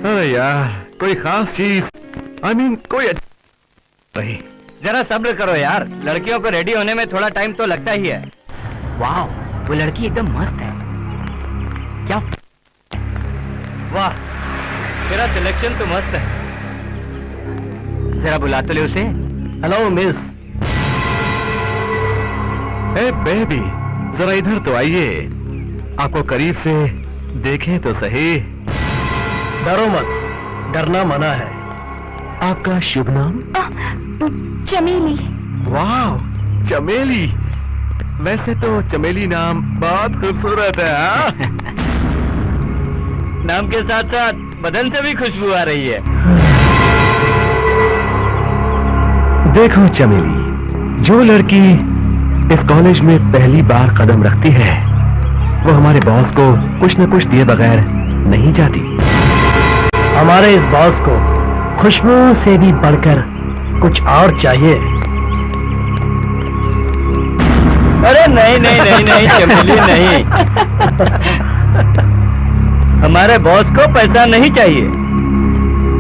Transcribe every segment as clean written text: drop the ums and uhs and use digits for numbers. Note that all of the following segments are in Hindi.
अरे यार, कोई खास चीज, I mean, कोई नहीं। जरा सब्र करो यार, लड़कियों को रेडी होने में थोड़ा टाइम तो लगता ही है। वाह, वो लड़की एकदम मस्त है। क्या वाह, तेरा सिलेक्शन तो मस्त है। जरा बुला तो ले उसे। Hello miss. ए बेबी, जरा इधर तो आइए, आपको करीब से देखें तो सही। डरो मत, डरना मना है। आपका शुभ नाम? चमेली। वाह, चमेली। वैसे तो चमेली नाम बहुत खूबसूरत है। हाँ? नाम के साथ साथ बदन से भी खुशबू आ रही है। देखो चमेली, जो लड़की इस कॉलेज में पहली बार कदम रखती है, वो हमारे बॉस को कुछ न कुछ दिए बगैर नहीं जाती। हमारे इस बॉस को खुशबू से भी बढ़कर कुछ और चाहिए। अरे नहीं नहीं नहीं नहीं चमेली नहीं, हमारे बॉस को पैसा नहीं चाहिए।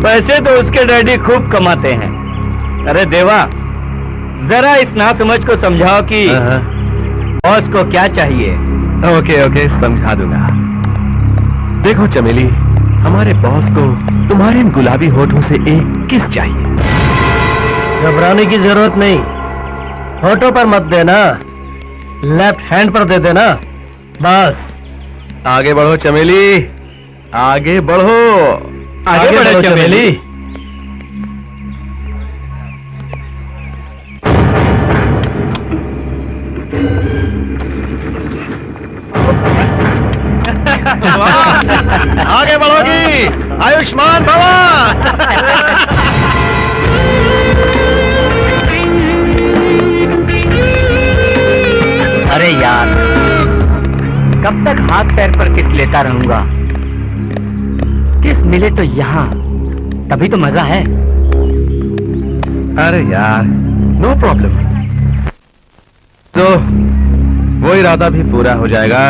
पैसे तो उसके डैडी खूब कमाते हैं। अरे देवा, जरा इस नासमझ को समझाओ कि बॉस को क्या चाहिए। ओके ओके, समझा दूंगा। देखो चमेली, हमारे बॉस को तुम्हारे इन गुलाबी होठों से एक किस चाहिए। घबराने की जरूरत नहीं, होठों पर मत देना, लेफ्ट हैंड पर दे देना बस। आगे बढ़ो चमेली, आगे बढ़ो। आगे बढ़ो चमेली। आगे बढ़ोगी, आयुष्मान भवा। अरे यार, कब तक हाथ पैर पर किस लेता रहूंगा। किस मिले तो यहाँ, तभी तो मजा है। अरे यार, नो प्रॉब्लम। तो वो इरादा भी पूरा हो जाएगा।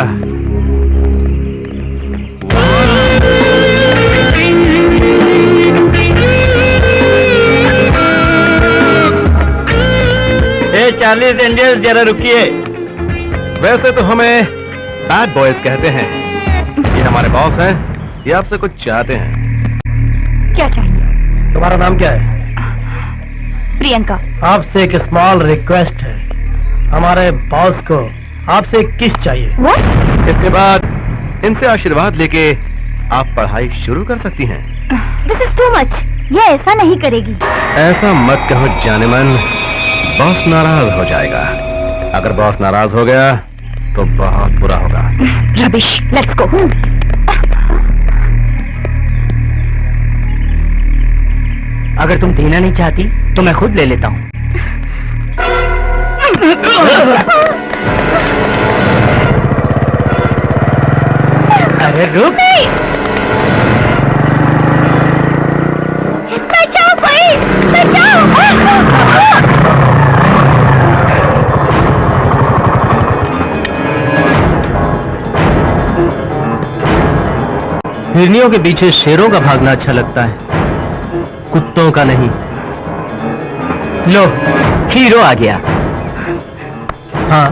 ए 40 एंजल्स, जरा रुकिए। वैसे तो हमें बैड बॉयज कहते हैं। ये हमारे बॉस हैं, ये आपसे कुछ चाहते हैं। क्या चाहिए? तुम्हारा नाम क्या है? प्रियंका। आपसे एक स्मॉल रिक्वेस्ट है, हमारे बॉस को आपसे एक किस चाहिए। What? इसके बाद इनसे आशीर्वाद लेके आप पढ़ाई शुरू कर सकती हैं। This is too much. ये ऐसा नहीं करेगी। ऐसा मत कहो जानेमन, बॉस नाराज हो जाएगा। अगर बॉस नाराज हो गया तो बहुत बुरा होगा। Rubbish. Let's go. अगर तुम देना नहीं चाहती तो मैं खुद ले लेता हूँ। अरे रुक। बचाओ भाई, बचाओ। हिरनियों के पीछे शेरों का भागना अच्छा लगता है, कुत्तों का नहीं। लो, हीरो आ गया। हाँ,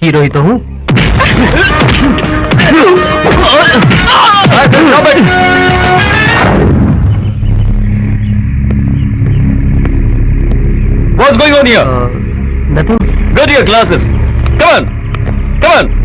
हीरो ही तो हूँ। What's going on here? Nothing. Go to your classes. Come on. Come on.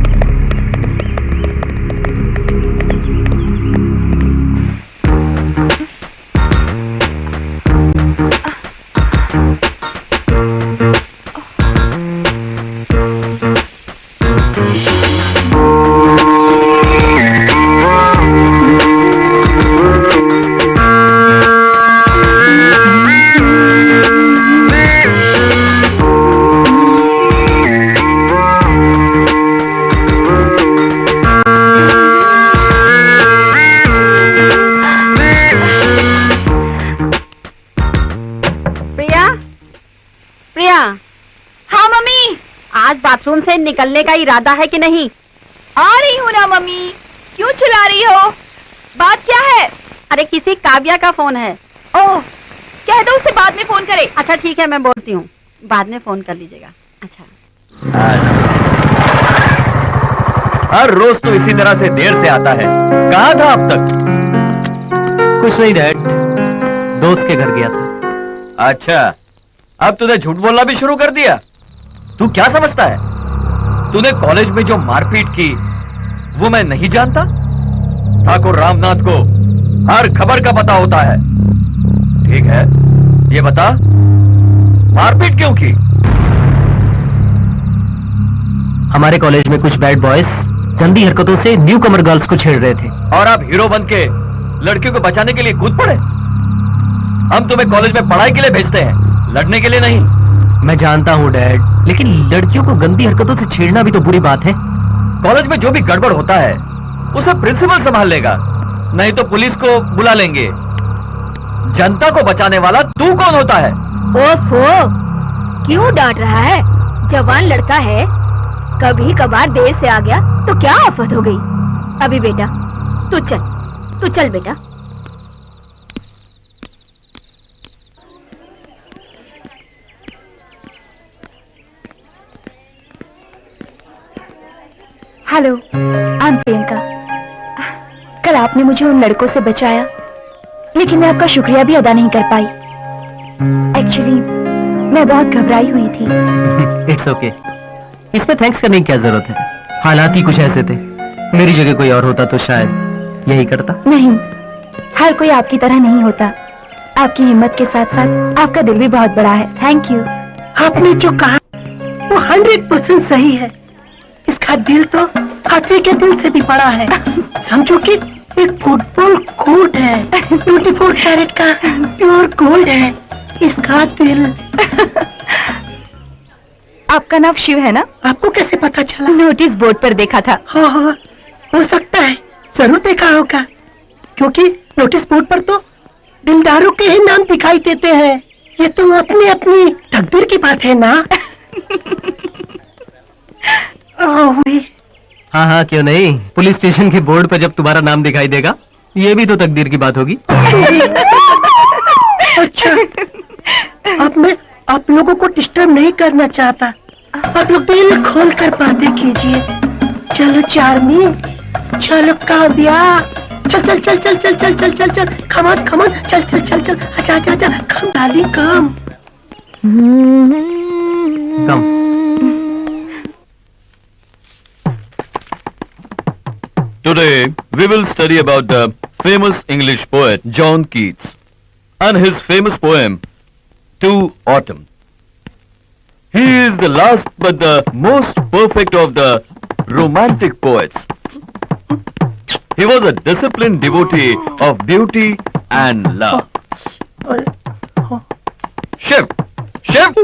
Bathroom से निकलने का इरादा है कि नहीं? आ रही हूँ ना मम्मी, क्यों चिल्ला रही हो? बात क्या है? अरे किसी काव्या का फोन है। ओह, कह दो उसे बाद में फोन करे। अच्छा ठीक है, मैं बोलती हूँ, बाद में फोन कर लीजिएगा। अच्छा। हर रोज तो इसी तरह से देर से आता है। कहाँ था अब तक? कुछ नहीं डैड, दोस्त के घर गया था। अच्छा, अब तूने झूठ बोलना भी शुरू कर दिया। तू क्या समझता है? तूने कॉलेज में जो मारपीट की वो मैं नहीं जानता? ठाकुर रामनाथ को हर खबर का पता होता है। ठीक है, ये बता, मारपीट क्यों की? हमारे कॉलेज में कुछ बैड बॉयज गंदी हरकतों से न्यू कमर गर्ल्स को छेड़ रहे थे। और आप हीरो बन के लड़कियों को बचाने के लिए कूद पड़े। हम तुम्हें कॉलेज में पढ़ाई के लिए भेजते हैं, लड़ने के लिए नहीं। मैं जानता हूँ डैड, लेकिन लड़कियों को गंदी हरकतों से छेड़ना भी तो बुरी बात है। कॉलेज में जो भी गड़बड़ होता है उसे प्रिंसिपल संभाल लेगा, नहीं तो पुलिस को बुला लेंगे। जनता को बचाने वाला तू कौन होता है? ओफो, क्यों डांट रहा है? जवान लड़का है, कभी कभार देर से आ गया तो क्या आफत हो गई? अभी बेटा तू चल बेटा। Hello, I am Priyanka. कल आपने मुझे उन लड़कों से बचाया, लेकिन मैं आपका शुक्रिया भी अदा नहीं कर पाई। एक्चुअली मैं बहुत घबराई हुई थी। इट्स ओके, इसमें थैंक्स करने की क्या जरूरत है? हालात ही कुछ ऐसे थे, मेरी जगह कोई और होता तो शायद यही करता। नहीं, हर कोई आपकी तरह नहीं होता। आपकी हिम्मत के साथ साथ आपका दिल भी बहुत बड़ा है। Thank you. आपने जो कहा वो 100% सही है। इसका दिल तो हाथी के दिल से भी बड़ा है। समझो कि एक फुटबॉल कोर्ट है, 24 कैरेट का प्योर गोल्ड है इसका दिल। आपका नाम शिव है ना? आपको कैसे पता चला? नोटिस बोर्ड पर देखा था। हाँ हाँ, हो सकता है, जरूर देखा होगा, क्योंकि नोटिस बोर्ड पर तो दिलदारों के ही नाम दिखाई देते हैं। ये तो अपनी अपनी तकदीर की बात है ना। हाँ हाँ, क्यों नहीं। पुलिस स्टेशन के बोर्ड पर जब तुम्हारा नाम दिखाई देगा, ये भी तो तकदीर की बात होगी। अच्छा, अब मैं आप लोगों को डिस्टर्ब नहीं करना चाहता। आप लोग दिल खोल कर बातें कीजिए। चलो चार्मी, चलो काव्या, चल चल चल चल चल चल चल चल चल, कम चल चल चल चल, अच्छा अच्छा अच्छा, कम डाली कम। Today we will study about the famous English poet John Keats and his famous poem To Autumn. He is the last but the most perfect of the romantic poets. He was a disciplined devotee of beauty and love. Shiv,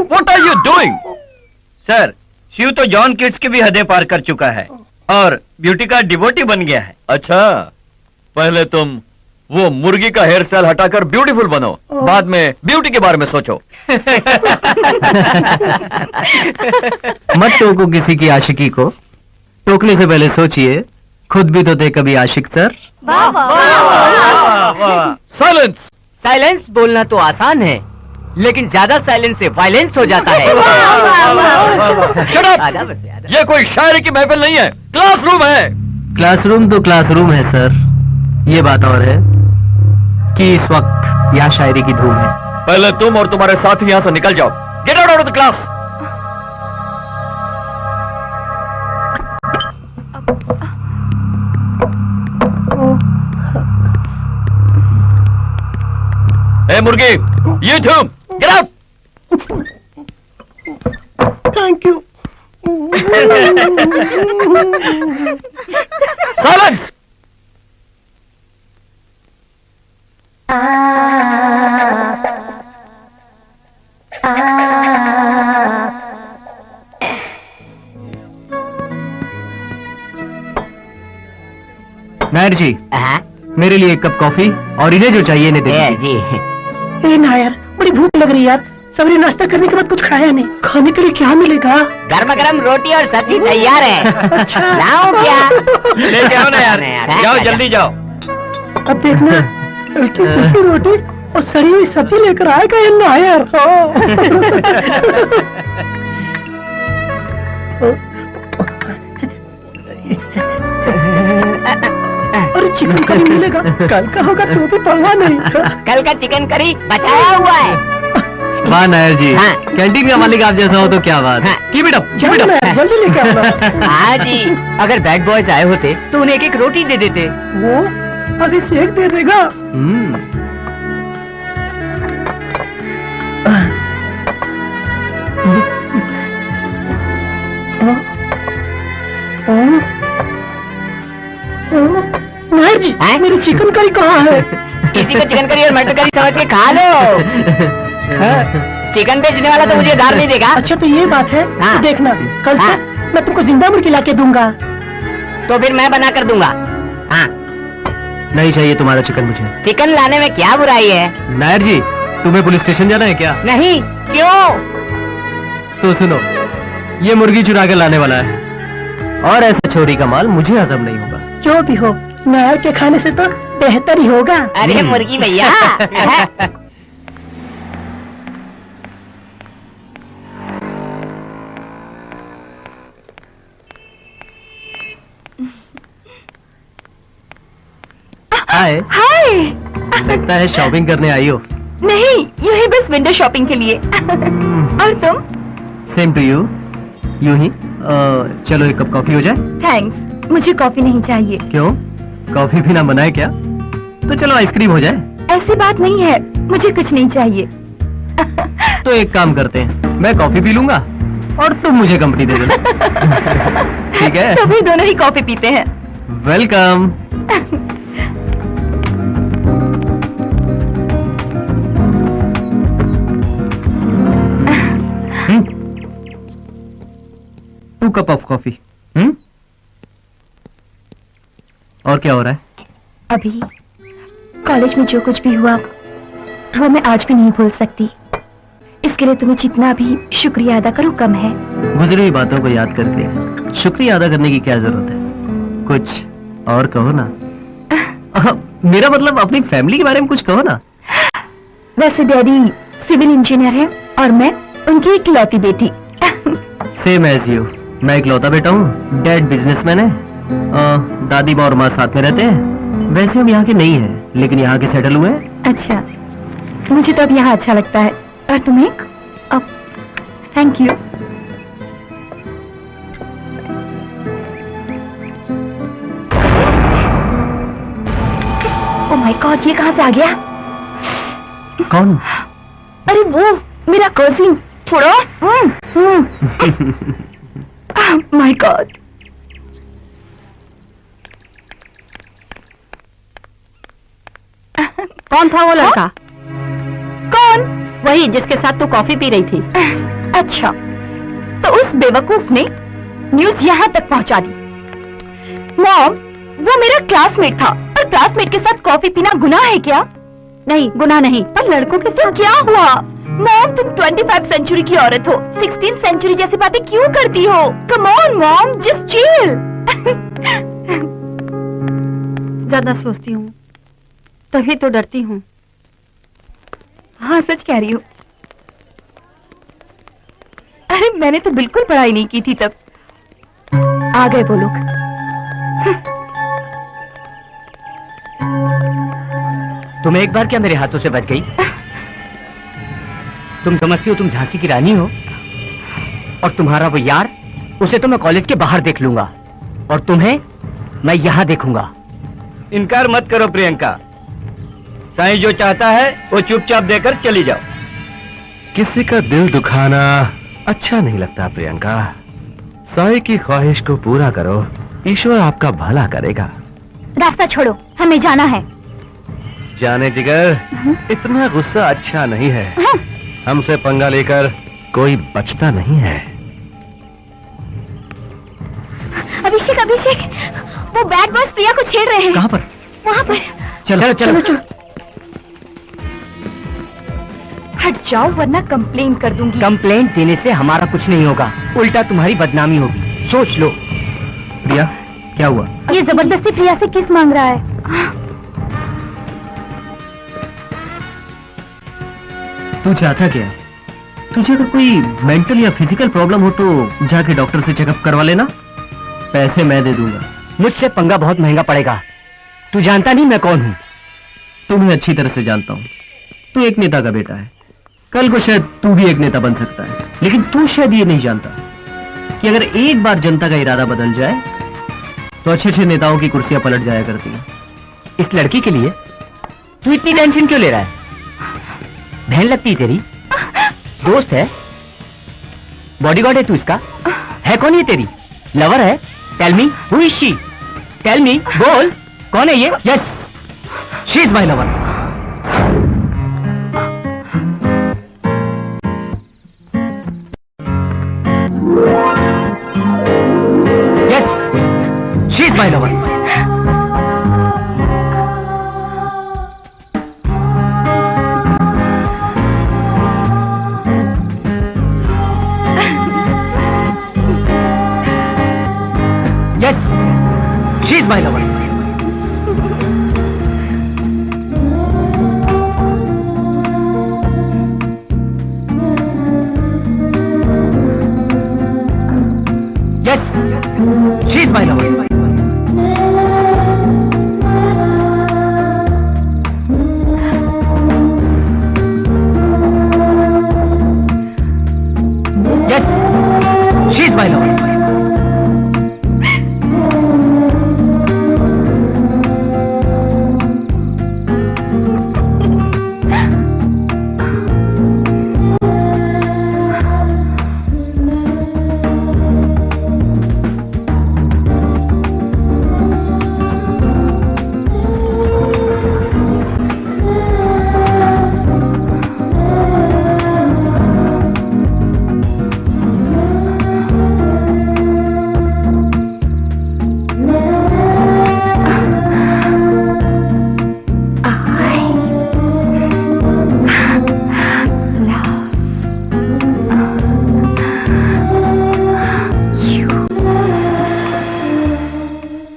what are you doing? Sir, Shiv तो जॉन किट्स की भी हदें पार कर चुका है और ब्यूटी का डिवोटी बन गया है। अच्छा, पहले तुम वो मुर्गी का हेयर स्टाइल हटाकर ब्यूटीफुल बनो, बाद में ब्यूटी के बारे में सोचो। मत टोको किसी की आशिकी को, टोकने से पहले सोचिए खुद भी तो थे कभी आशिक सर। साइलेंस। साइलेंस बोलना तो आसान है, लेकिन ज्यादा साइलेंस से वायलेंस हो जाता है। Shut up! ये कोई शायरी की महफिल नहीं है, क्लासरूम है। क्लासरूम तो क्लासरूम है सर, ये बात और है कि इस वक्त यहाँ शायरी की धूम है। पहले तुम और तुम्हारे साथी यहाँ से निकल जाओ। Get out of the class. ए मुर्गी, you too, get out! Thank you. Silence! Nair ji, मेरे लिए एक कप कॉफी और इन्हें जो चाहिए इन्हें दे दीजिए। ए नायर, बड़ी भूख लग रही है यार, सवेरे नाश्ता करने के बाद कुछ खाया नहीं, खाने के लिए क्या मिलेगा? गर्मा गर्म रोटी और सब्जी तैयार है। लाऊं क्या? लेके आओ ना यार, जाओ जल्दी जाओ। अब देखना, हल्की फुल्की रोटी और सड़ी हुई सब्जी लेकर आएगा या ना यार? अरे चिकन करी मिलेगा, कल का होगा तो भी परवाह नहीं। कल का चिकन करी बचाया हुआ है। वाह नायर जी, हाँ। कैंटीन का मालिक आप जैसा हो तो क्या बात। हाँ। Keep it up, keep it चलो अप। ना, जल्दी लेके आना। हाँ जी, अगर बैड बॉयज आए होते तो उन्हें एक एक रोटी दे देते। वो अभी सेक दे देगा। नायर जी, हैं? मेरी चिकन करी कहाँ है? किसी को चिकन करी और मटर करी समझ के खा लो। चिकन बेचने वाला तो मुझे उधार नहीं देगा। अच्छा तो ये बात है, हाँ। तो देखना कल से हाँ। मैं तुमको जिंदा मुर्गी ला के दूंगा। तो फिर मैं बना कर दूंगा। हाँ, नहीं चाहिए तुम्हारा चिकन मुझे। चिकन लाने में क्या बुराई है? नायर जी, तुम्हें पुलिस स्टेशन जाना है क्या? नहीं, क्यों? तो सुनो, ये मुर्गी चुरा के लाने वाला है और ऐसा चोरी का माल मुझे हजम नहीं होगा। जो भी हो, नायर के खाने से तो बेहतर ही होगा। अरे मुर्गी भैया। हाय, हाय। लगता है शॉपिंग करने आई हो। नहीं, यूं ही बस विंडो शॉपिंग के लिए। और तुम? Same to you. यूं ही चलो एक कप कॉफी हो जाए। थैंक्स, मुझे कॉफी नहीं चाहिए। क्यों, कॉफी पीना मना है क्या? तो चलो आइसक्रीम हो जाए। ऐसी बात नहीं है, मुझे कुछ नहीं चाहिए। तो एक काम करते हैं, मैं कॉफी पी लूंगा और तुम मुझे कंपनी दे देना। ठीक है? तो भी दोनों ही कॉफी पीते हैं। Welcome. Two cup of coffee. और क्या हो रहा है? अभी कॉलेज में जो कुछ भी हुआ वो मैं आज भी नहीं भूल सकती। इसके लिए तुम्हें जितना भी शुक्रिया अदा करूं कम है। गुजरी हुई बातों को याद करके शुक्रिया अदा करने की क्या जरूरत है? कुछ और कहो ना। मेरा मतलब अपनी फैमिली के बारे में कुछ कहो ना। वैसे डैडी सिविल इंजीनियर है और मैं उनकी इकलौती बेटी। Same as you. मैं इकलौता बेटा हूँ, डैड बिजनेसमैन है, दादी माँ और माँ साथ में रहते हैं। वैसे हम यहाँ के नहीं है, लेकिन यहाँ के सेटल हुए हैं। अच्छा, मुझे तो अब यहाँ अच्छा लगता है। और तुम्हें? अब thank you. Oh my God, ये कहाँ से आ गया? कौन? अरे वो मेरा कजिन छोड़ो। My God. कौन था वो लड़का? कौन? वही जिसके साथ तू कॉफी पी रही थी। अच्छा, तो उस बेवकूफ ने न्यूज यहाँ तक पहुँचा दी। मॉम, वो मेरा क्लासमेट था और क्लासमेट के साथ कॉफी पीना गुनाह है क्या? नहीं, गुनाह नहीं। पर लड़कों के साथ क्या हुआ? मॉम, तुम 25 सेंचुरी की औरत हो, 16 सेंचुरी जैसी बातें क्यों करती हो? Come on mom, just chill. ज्यादा सोचती हूँ तभी तो डरती हूँ। हाँ, सच कह रही हूँ। अरे मैंने तो बिल्कुल पढ़ाई नहीं की थी तब। आ गए वो लोग। तुम एक बार क्या मेरे हाथों से बच गई? तुम समझती हो तुम झांसी की रानी हो, और तुम्हारा वो यार, उसे तो मैं कॉलेज के बाहर देख लूंगा और तुम्हें मैं यहाँ देखूंगा। इनकार मत करो प्रियंका, साईं जो चाहता है वो चुपचाप देकर चली जाओ। किसी का दिल दुखाना अच्छा नहीं लगता प्रियंका। साईं की ख्वाहिश को पूरा करो, ईश्वर आपका भला करेगा। रास्ता छोड़ो, हमें जाना है। जाने जिगर, इतना गुस्सा अच्छा नहीं है। हमसे पंगा लेकर कोई बचता नहीं है। अभिषेक, अभिषेक, वो बैड बॉयज प्रिया को छेड़ रहे हैं। कहाँ पर? वहाँ पर। चलो चलो, चलो। हट जाओ वरना कंप्लेन कर दूंगी। कंप्लेंट देने से हमारा कुछ नहीं होगा, उल्टा तुम्हारी बदनामी होगी, सोच लो। प्रिया, क्या हुआ? ये जबरदस्ती प्रिया से किस मांग रहा है? तू चाहता क्या है? तुझे अगर कोई मेंटल या फिजिकल प्रॉब्लम हो तो जाके डॉक्टर से चेकअप करवा लेना, पैसे मैं दे दूंगा। मुझसे पंगा बहुत महंगा पड़ेगा, तू जानता नहीं मैं कौन हूँ। तुम्हें अच्छी तरह से जानता हूँ, तू एक नेता का बेटा है, कल को शायद तू भी एक नेता बन सकता है, लेकिन तू शायद ये नहीं जानता कि अगर एक बार जनता का इरादा बदल जाए तो अच्छे अच्छे नेताओं की कुर्सियां पलट जाया करती हैं। इस लड़की के लिए तू इतनी टेंशन क्यों ले रहा है? बहन लगती है तेरी, दोस्त है, बॉडीगार्ड है तू इसका, है कौन ये तेरी? लवर है? Tell me who is she, tell me, बोल कौन है ये? Yes, she is my lover. Yes, she is my lover. Yes, she's my lover. Yes, she's my lover. Yes, she's my lover.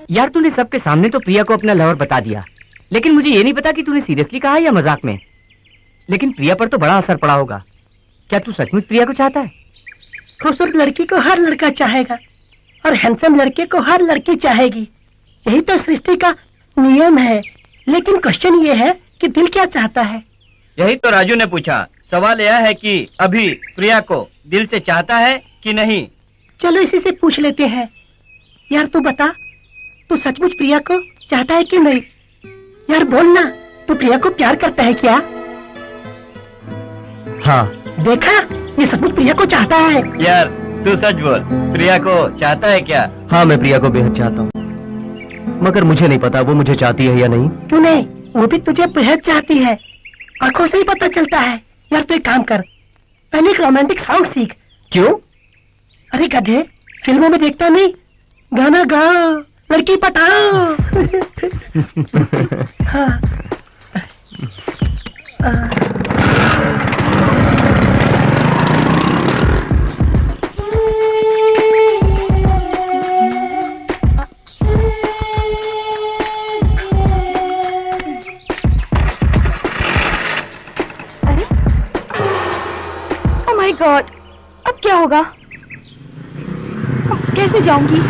यार तूने सबके सामने तो प्रिया को अपना लवर बता दिया, लेकिन मुझे ये नहीं पता कि तूने सीरियसली कहा या मजाक में। लेकिन प्रिया पर तो बड़ा असर पड़ा होगा। क्या तू सचमुच प्रिया को चाहता है? खूबसूरत लड़की को हर लड़का चाहेगा और हैंडसम लड़के को हर लड़की चाहेगी, यही तो सृष्टि का नियम है। लेकिन क्वेश्चन ये है कि दिल क्या चाहता है? यही तो राजू ने पूछा। सवाल यह है कि अभी प्रिया को दिल से चाहता है कि नहीं। चलो इसी से पूछ लेते हैं। यार तू बता, तू सचमुच प्रिया को चाहता है कि नहीं? यार बोलना, तू प्रिया को प्यार करता है क्या? हाँ। देखा, ये सचमुच प्रिया को चाहता है। यार तू सच बोल, प्रिया को चाहता है क्या? हाँ, मैं प्रिया को बेहद चाहता हूँ, मगर मुझे नहीं पता वो मुझे चाहती है या नहीं। क्यों नहीं, वो भी तुझे बेहद चाहती है, आंखों से ही पता चलता है। यार तू एक काम कर, पहले एक रोमांटिक सॉन्ग सीख। क्यों? अरे गधे, फिल्मों में देखता नहीं, गाना गाओ, लड़की पटाओ। हाँ। अरे ओह माय गॉड, अब क्या होगा? अब कैसे जाऊंगी?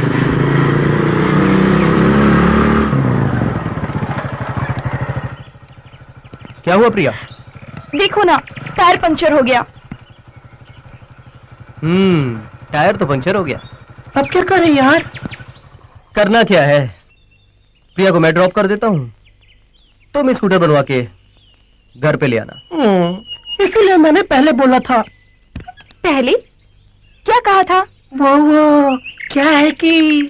क्या हुआ प्रिया? देखो ना, टायर पंचर हो गया। टायर तो पंचर हो गया। अब क्या करें यार? करना क्या है, प्रिया को मैं ड्रॉप कर देता हूँ, तुम स्कूटर बनवा के घर पे ले आना। इसीलिए मैंने पहले बोला था। पहले क्या कहा था? वो क्या है कि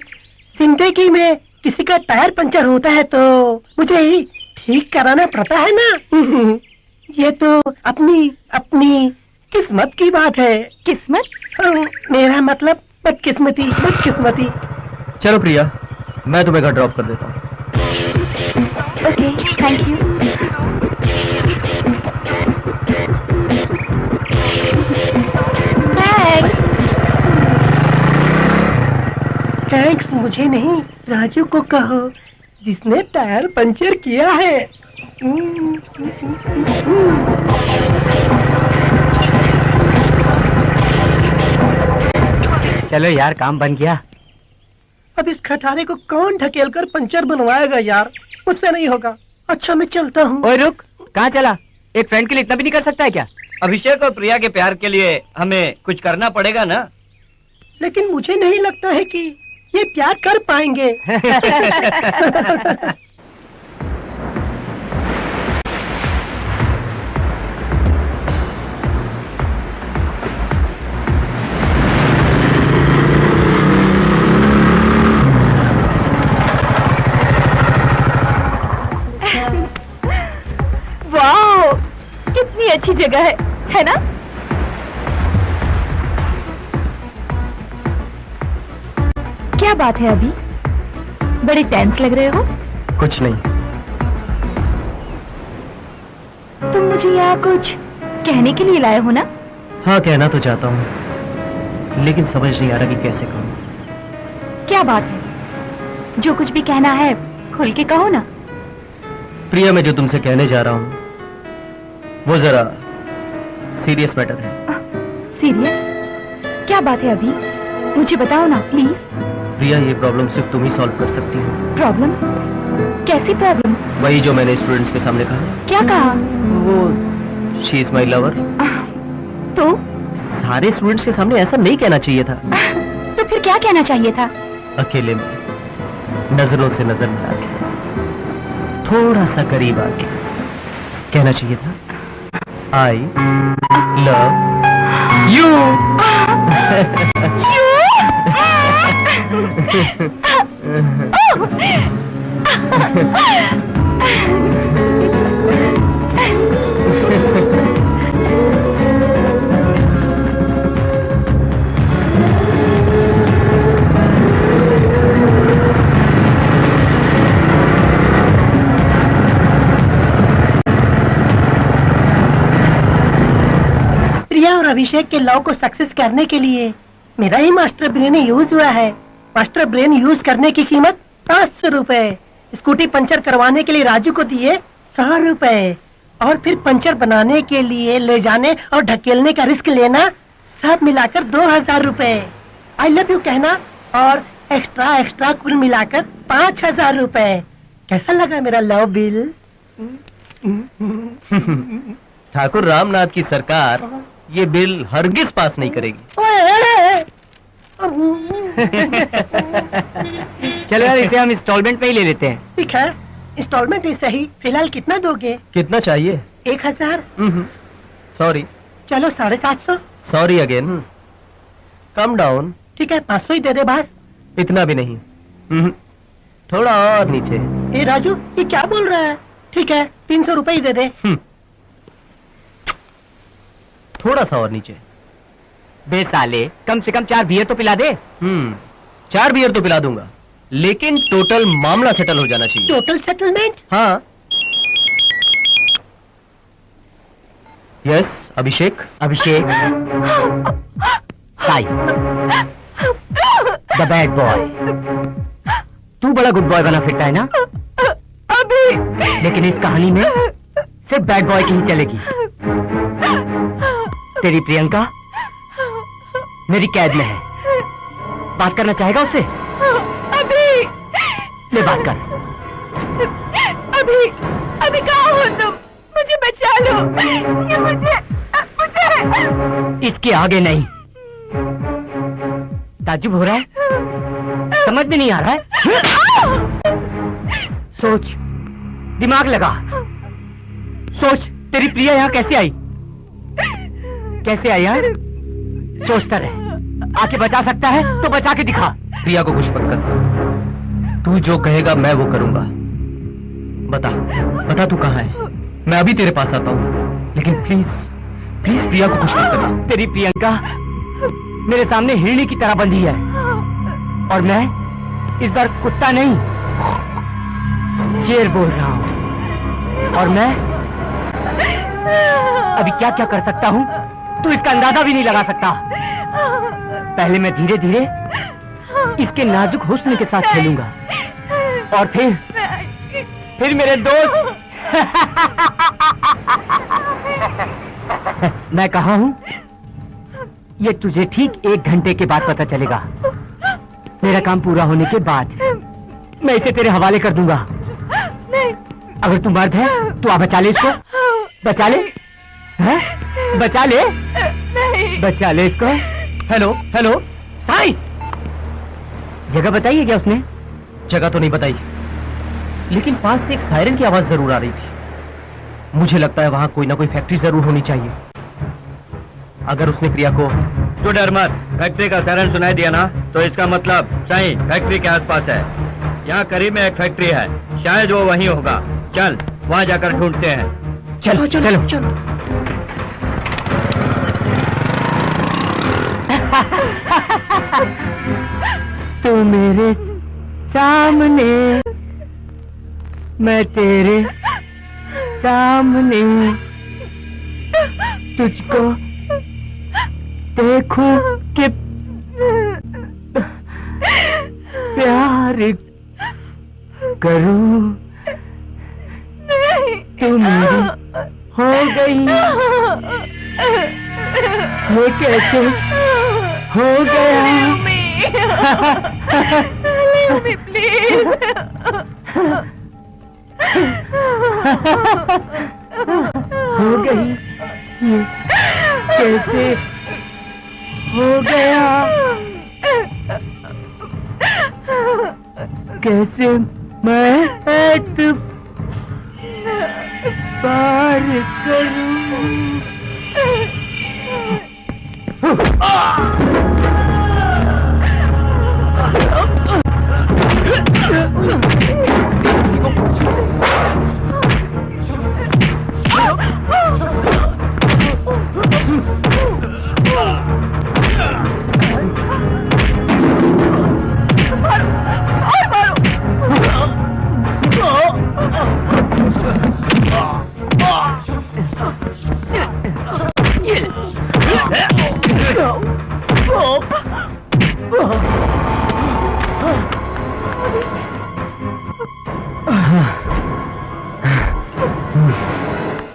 जिंदगी में किसी का टायर पंचर होता है तो मुझे ही ठीक कराना पड़ता है ना। ये तो अपनी अपनी किस्मत की बात है। किस्मत? मेरा मतलब बदकिस्मती, बदकिस्मती। चलो प्रिया, मैं तुम्हें घर ड्रॉप कर देता हूँ। Okay, thank you. थैंक्स मुझे नहीं, राजू को कहो, जिसने टायर पंचर किया है। चलो यार, काम बन गया। अब इस खटारे को कौन ढकेल कर पंचर बनवाएगा यार, मुझसे नहीं होगा। अच्छा मैं चलता हूँ। ओए रुक, कहाँ चला? एक फ्रेंड के लिए इतना भी नहीं कर सकता है क्या? अभिषेक और प्रिया के प्यार के लिए हमें कुछ करना पड़ेगा ना। लेकिन मुझे नहीं लगता है कि ये प्यार कर पाएंगे। वाह, कितनी अच्छी जगह है ना? क्या बात है अभी? बड़े टेंस लग रहे हो। कुछ नहीं। तुम मुझे यहाँ कुछ कहने के लिए लाए हो ना? हाँ, कहना तो चाहता हूँ, लेकिन समझ नहीं आ रहा कि कैसे कहूँ। क्या बात है? जो कुछ भी कहना है खुल के कहो ना। प्रिया, मैं जो तुमसे कहने जा रहा हूँ वो जरा सीरियस मैटर है। सीरियस? क्या बात है अभी? मुझे बताओ ना प्लीज। प्रिया, ये प्रॉब्लम सिर्फ तुम ही सॉल्व कर सकती हो। प्रॉब्लम? कैसी प्रॉब्लम? वही जो मैंने स्टूडेंट्स के सामने कहा। क्या कहा? वो शी इज माई लवर। तो सारे स्टूडेंट्स के सामने ऐसा नहीं कहना चाहिए था। तो फिर क्या कहना चाहिए था? अकेले में, नजरों से नजर मिला के, थोड़ा सा करीब आके कहना चाहिए था, आई लव यू। प्रिया और अभिषेक के लव को सक्सेस करने के लिए मेरा ही मास्टर ब्रेन यूज हुआ है। मास्टर ब्रेन यूज करने की कीमत 500 रुपए। स्कूटी पंचर करवाने के लिए राजू को दिए 100 रुपए, और फिर पंचर बनाने के लिए ले जाने और ढकेलने का रिस्क लेना, सब मिलाकर 2000 रुपए। आई लव यू कहना और एक्स्ट्रा एक्स्ट्रा कुल मिलाकर 5000 रुपए। कैसा लगा मेरा लव बिल? ठाकुर रामनाथ की सरकार ये बिल हरगिज पास नहीं करेगी। चलो यार, इसे हम इंस्टॉलमेंट पे ही ले लेते हैं। ठीक है, इंस्टॉलमेंट ही सही। फिलहाल कितना दोगे? कितना चाहिए? 1000। सॉरी। चलो 750। Sorry again. Come down. ठीक है, 500 ही दे दे बस। इतना भी नहीं। थोड़ा और नीचे। ए राजू, ये क्या बोल रहा है? ठीक है, 300 रुपए ही दे दे। थोड़ा सा और नीचे। बे साले, कम से कम 4 बियर तो पिला दे। 4 बियर तो पिला दूंगा, लेकिन टोटल मामला सेटल हो जाना चाहिए। Total settlement? हाँ। Yes Abhishek. Abhishek, Sai, the bad boy. तू बड़ा गुड बॉय बना फिरता है ना अभी, लेकिन इस कहानी में सिर्फ बैड बॉय की ही चलेगी। तेरी प्रियंका मेरी कैद में है, बात करना चाहेगा उससे? अभी ले बात कर। अभी कहाँ हो तुम? मुझे बचा लो। ये मुझे इसके आगे नहीं। ताज्जुब हो रहा है? समझ में नहीं आ रहा है? सोच, दिमाग लगा, सोच। तेरी प्रिया यहाँ कैसे आई? कैसे आई यार? सोचता रहे, आके बचा सकता है तो बचा के दिखा। प्रिया को कुछ मत कर, तू जो कहेगा मैं वो करूंगा। बता बता तू कहाँ है, मैं अभी तेरे पास आता हूँ, लेकिन प्लीज प्लीज प्रिया को कुछ मत करना। तेरी प्रियंका मेरे सामने हिरणी की तरह बंधी है, और मैं इस बार कुत्ता नहीं शेर बोल रहा हूँ। और मैं अभी क्या क्या कर सकता हूँ तू इसका अंदाजा भी नहीं लगा सकता। पहले मैं धीरे धीरे इसके नाजुक हुस्न के साथ खेलूंगा और फिर मेरे दोस्त मैं कहा हूं ये तुझे ठीक 1 घंटे के बाद पता चलेगा। मेरा काम पूरा होने के बाद मैं इसे तेरे हवाले कर दूंगा। अगर तू मर्द है तो आ बचा ले इसको, बचा ले, हैं? बचा ले, बचा ले इसको। हेलो हेलो साई, जगह बताई है क्या उसने? जगह तो नहीं बताई, लेकिन पास से एक सायरन की आवाज जरूर आ रही थी। मुझे लगता है वहां कोई ना कोई फैक्ट्री जरूर होनी चाहिए। अगर उसने प्रिया को... तू डर मत, फैक्ट्री का सायरन सुनाई दिया ना तो इसका मतलब सही फैक्ट्री के आसपास है। यहाँ करीब में एक फैक्ट्री है, शायद वो वहीं होगा। चल वहाँ जाकर ढूंढते हैं। चलो चलो चलो, चलो। तू मेरे सामने, मैं तेरे सामने, तुझको देखूं कि प्यार करूं। तू मेरी हो गई, ये कैसे हो गया? हो गई, ये कैसे हो गया? कैसे मैं पार करूं?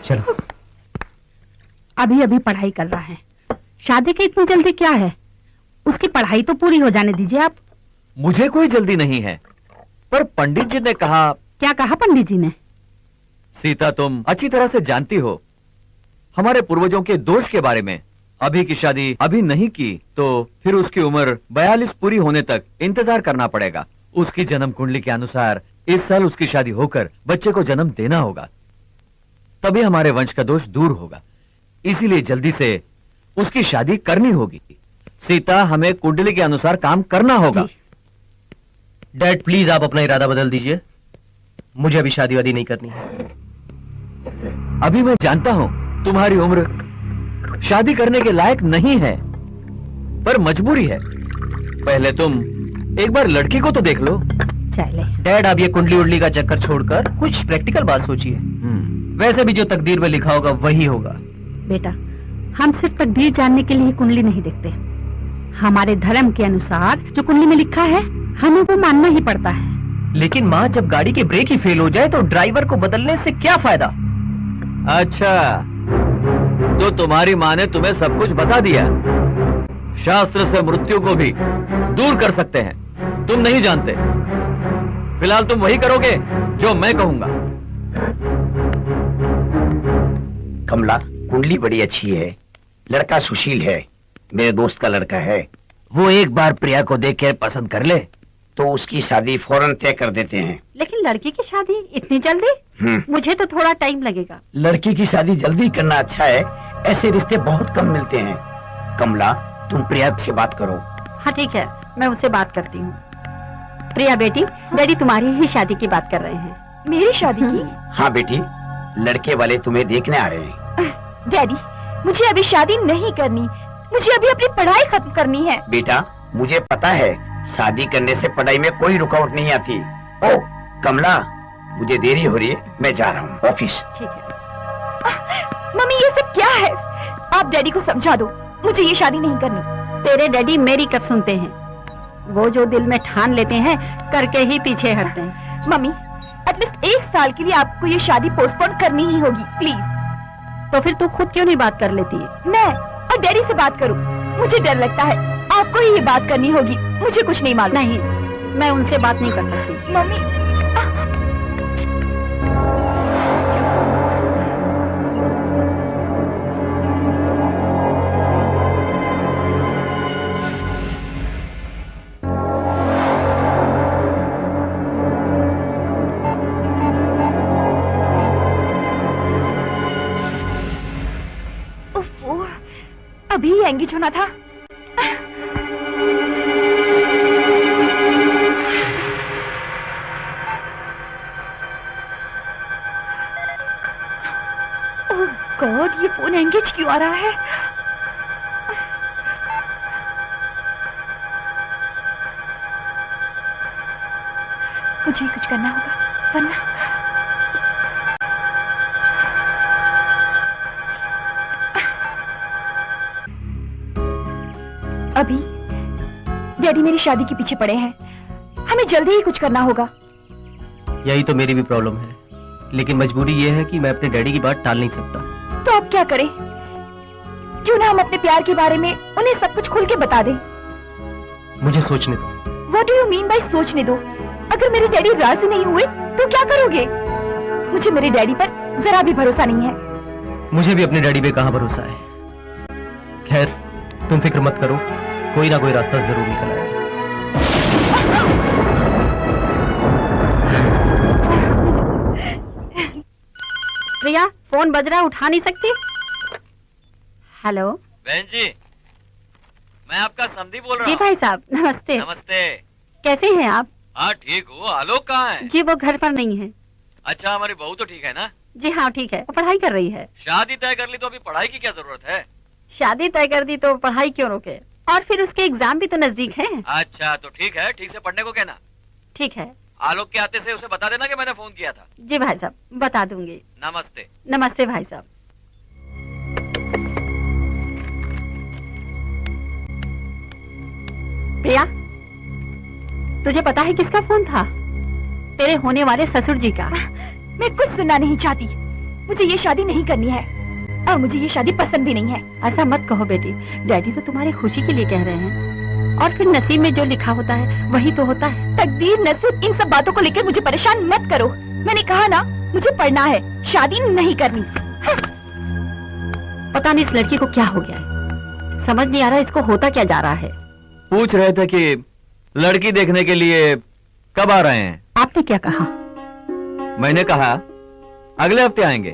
चलो, अभी अभी पढ़ाई कर रहा है, शादी की इतनी जल्दी क्या है? उसकी पढ़ाई तो पूरी हो जाने दीजिए आप। मुझे कोई जल्दी नहीं है, पर पंडित जी ने कहा। क्या कहा पंडित जी ने? सीता, तुम अच्छी तरह से जानती हो हमारे पूर्वजों के दोष के बारे में। अभी की शादी अभी नहीं की तो फिर उसकी उम्र 42 पूरी होने तक इंतजार करना पड़ेगा। उसकी जन्म कुंडली के अनुसार इस साल उसकी शादी होकर बच्चे को जन्म देना होगा, तभी हमारे वंश का दोष दूर होगा। इसीलिए जल्दी से उसकी शादी करनी होगी। सीता, हमें कुंडली के अनुसार काम करना होगा। डैड प्लीज आप अपना इरादा बदल दीजिए, मुझे अभी शादी वादी नहीं करनी है। अभी मैं जानता हूं तुम्हारी उम्र शादी करने के लायक नहीं है, पर मजबूरी है। पहले तुम एक बार लड़की को तो देख लो। चले डैड, आप ये कुंडली उंडली का चक्कर छोड़कर कुछ प्रैक्टिकल बात सोचिए। वैसे भी जो तकदीर में लिखा होगा वही होगा। बेटा, हम सिर्फ तकदीर जानने के लिए कुंडली नहीं देखते। हमारे धर्म के अनुसार जो कुंडली में लिखा है हमें वो मानना ही पड़ता है। लेकिन माँ, जब गाड़ी की ब्रेक ही फेल हो जाए तो ड्राइवर को बदलने से क्या फायदा? अच्छा, तो तुम्हारी माँ ने तुम्हें सब कुछ बता दिया। शास्त्र से मृत्यु को भी दूर कर सकते हैं, तुम नहीं जानते। फिलहाल तुम वही करोगे जो मैं कहूंगा। कमला, कुंडली बड़ी अच्छी है, लड़का सुशील है, मेरे दोस्त का लड़का है। वो एक बार प्रिया को देख के पसंद कर ले तो उसकी शादी फौरन तय कर देते हैं। लेकिन लड़की की शादी इतनी जल्दी? मुझे तो थोड़ा टाइम लगेगा। लड़की की शादी जल्दी करना अच्छा है, ऐसे रिश्ते बहुत कम मिलते हैं। कमला, तुम प्रिया से बात करो। हाँ ठीक है, मैं उससे बात करती हूँ। प्रिया बेटी, डैडी तुम्हारी ही शादी की बात कर रहे हैं। मेरी शादी की? हाँ बेटी, लड़के वाले तुम्हें देखने आ रहे हैं। डैडी, मुझे अभी शादी नहीं करनी, मुझे अभी अपनी पढ़ाई खत्म करनी है। बेटा, मुझे पता है शादी करने से पढ़ाई में कोई रुकावट नहीं आती। ओ कमला, मुझे देरी हो रही है, मैं जा रहा हूँ ऑफिस। ठीक है। मम्मी, ये सब क्या है? आप डैडी को समझा दो, मुझे ये शादी नहीं करनी। तेरे डैडी मेरी कब सुनते हैं? वो जो दिल में ठान लेते हैं करके ही पीछे हटते हैं। मम्मी, एटलीस्ट 1 साल के लिए आपको ये शादी पोस्टपोन करनी ही होगी, प्लीज। तो फिर तू खुद क्यों नहीं बात कर लेती है? मैं और डैडी से बात करूं? मुझे डर लगता है, आपको ही ये बात करनी होगी, मुझे कुछ नहीं मालूम। नहीं, मैं उनसे बात नहीं कर सकती। मम्मी, उफ़, अभी एंगेज होना था। गॉड, ये फोन एंगेज क्यों आ रहा है? मुझे कुछ करना होगा वरना अभी डैडी मेरी शादी के पीछे पड़े हैं, हमें जल्दी ही कुछ करना होगा। यही तो मेरी भी प्रॉब्लम है, लेकिन मजबूरी ये है कि मैं अपने डैडी की बात टाल नहीं सकता। तो अब क्या करें? क्यों ना हम अपने प्यार के बारे में उन्हें सब कुछ खुल के बता दें। मुझे सोचने दो। What do you mean by सोचने दो? अगर मेरे डैडी राजी नहीं हुए तो क्या करोगे? मुझे मेरे डैडी पर जरा भी भरोसा नहीं है। मुझे भी अपने डैडी पे कहाँ भरोसा है। खैर, तुम फिक्र मत करो, कोई ना कोई रास्ता जरूर निकल आएगा। प्रिया, फोन बज रहा, उठा नहीं सकती? हेलो बहन जी, मैं आपका समधी बोल रहा जी हूँ। भाई साहब, नमस्ते। नमस्ते। कैसे हैं आप? हाँ ठीक हूँ। आलोक कहाँ है? जी वो घर पर नहीं है। अच्छा, हमारी बहू तो ठीक है ना? जी हाँ ठीक है, वो पढ़ाई कर रही है। शादी तय कर ली तो अभी पढ़ाई की क्या जरूरत है? शादी तय कर दी तो पढ़ाई क्यों रोके? और फिर उसके एग्जाम भी तो नजदीक हैं। अच्छा तो ठीक है, ठीक से पढ़ने को कहना। ठीक है। आलोक के आते से उसे बता देना कि मैंने फोन किया था। जी भाई साहब, बता दूंगी। नमस्ते। नमस्ते भाई साहब। प्रिया, तुझे पता है किसका फोन था? तेरे होने वाले ससुर जी का। मैं कुछ सुनना नहीं चाहती, मुझे ये शादी नहीं करनी है और मुझे ये शादी पसंद भी नहीं है। ऐसा मत कहो बेटी, डैडी तो तुम्हारी खुशी के लिए कह रहे हैं। और फिर नसीब में जो लिखा होता है वही तो होता है। तकदीर, नसीब, इन सब बातों को लेकर मुझे परेशान मत करो। मैंने कहा ना, मुझे पढ़ना है, शादी नहीं करनी। पता नहीं इस लड़की को क्या हो गया है, समझ नहीं आ रहा इसको होता क्या जा रहा है। पूछ रहे थे कि लड़की देखने के लिए कब आ रहे हैं? आपने क्या कहा? मैंने कहा अगले हफ्ते आएंगे।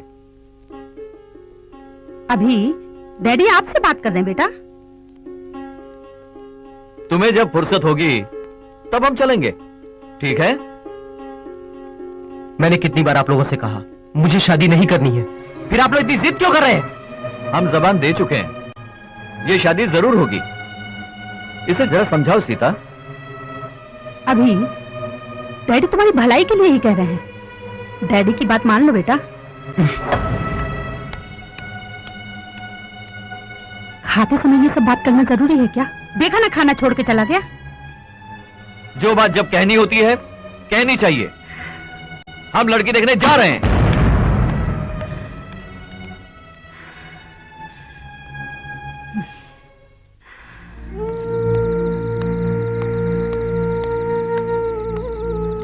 अभी डैडी आपसे बात कर रहे हैं बेटा। तुम्हें जब फुर्सत होगी तब हम चलेंगे, ठीक है? मैंने कितनी बार आप लोगों से कहा मुझे शादी नहीं करनी है, फिर आप लोग इतनी जिद क्यों कर रहे हैं? हम जबान दे चुके हैं, ये शादी जरूर होगी। इसे जरा समझाओ सीता। अभी डैडी तुम्हारी भलाई के लिए ही कह रहे हैं, डैडी की बात मान लो बेटा। खाते समय ये सब बात करना जरूरी है क्या? देखा ना खाना छोड़ के चला गया। जो बात जब कहनी होती है कहनी चाहिए। हम लड़की देखने जा रहे हैं।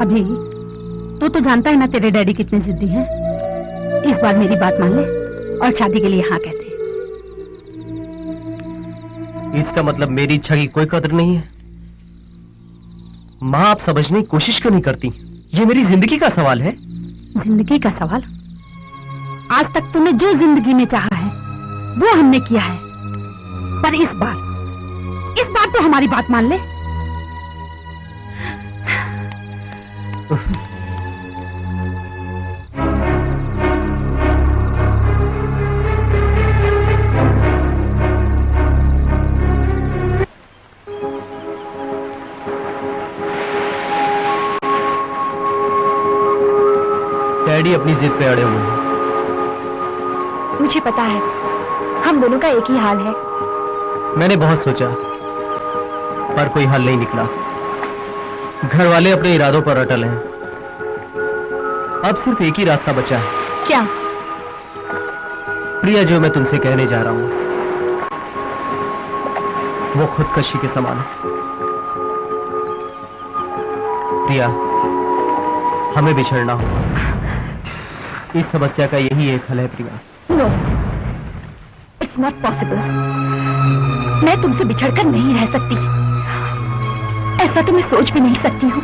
अभी तो जानता है ना तेरे डैडी कितने जिद्दी हैं। इस बार मेरी बात मान ले और शादी के लिए हाँ कहते। इसका मतलब मेरी इच्छा की कोई कदर नहीं है? माँ, आप समझने की कोशिश क्यों नहीं करती? ये मेरी जिंदगी का सवाल है। जिंदगी का सवाल? आज तक तूने जो जिंदगी में चाहा है वो हमने किया है, पर इस बार तो हमारी बात मान ले। डैडी अपनी जिद पे अड़े हुए हैं। मुझे पता है, हम दोनों का एक ही हाल है। मैंने बहुत सोचा पर कोई हल नहीं निकला। घर वाले अपने इरादों पर अटल हैं। अब सिर्फ एक ही रास्ता बचा है। क्या? प्रिया, जो मैं तुमसे कहने जा रहा हूं वो खुदकशी के समान है। प्रिया, हमें बिछड़ना होगा। इस समस्या का यही एक हल है Priya. No, it's not possible. मैं तुमसे बिछड़कर नहीं रह सकती। ऐसा तो मैं सोच भी नहीं सकती हूँ।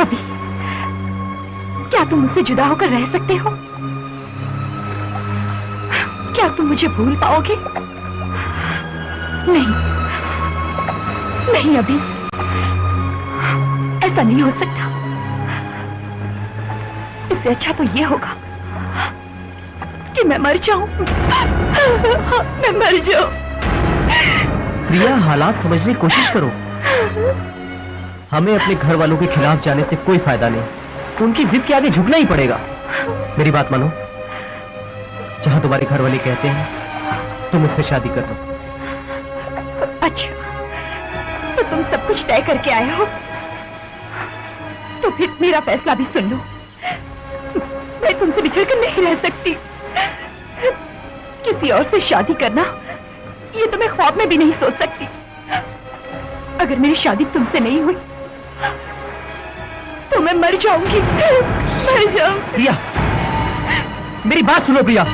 अभी क्या तुम मुझसे जुदा होकर रह सकते हो? क्या तुम मुझे भूल पाओगे? नहीं, नहीं अभी, ऐसा नहीं हो सकता। इससे अच्छा तो ये होगा कि मैं मर जाऊं। मैं मर जाऊं। प्रिया, हालात समझने की कोशिश करो। हमें अपने घर वालों के खिलाफ जाने से कोई फायदा नहीं। उनकी जिद के आगे झुकना ही पड़ेगा। मेरी बात मानो, जहां तुम्हारे घर वाले कहते हैं तुम मुझसे शादी कर दो। अच्छा, तो तुम सब कुछ तय करके आए हो, तो फिर मेरा फैसला भी सुन लो। मैं तुमसे बिछड़कर नहीं रह सकती। किसी और से शादी करना, ये तो मैं ख्वाब में भी नहीं सोच सकती। अगर मेरी शादी तुमसे नहीं हुई तो मैं मर जाऊंगी। मर जाऊंगी। प्रिया, मेरी बात सुनो प्रिया।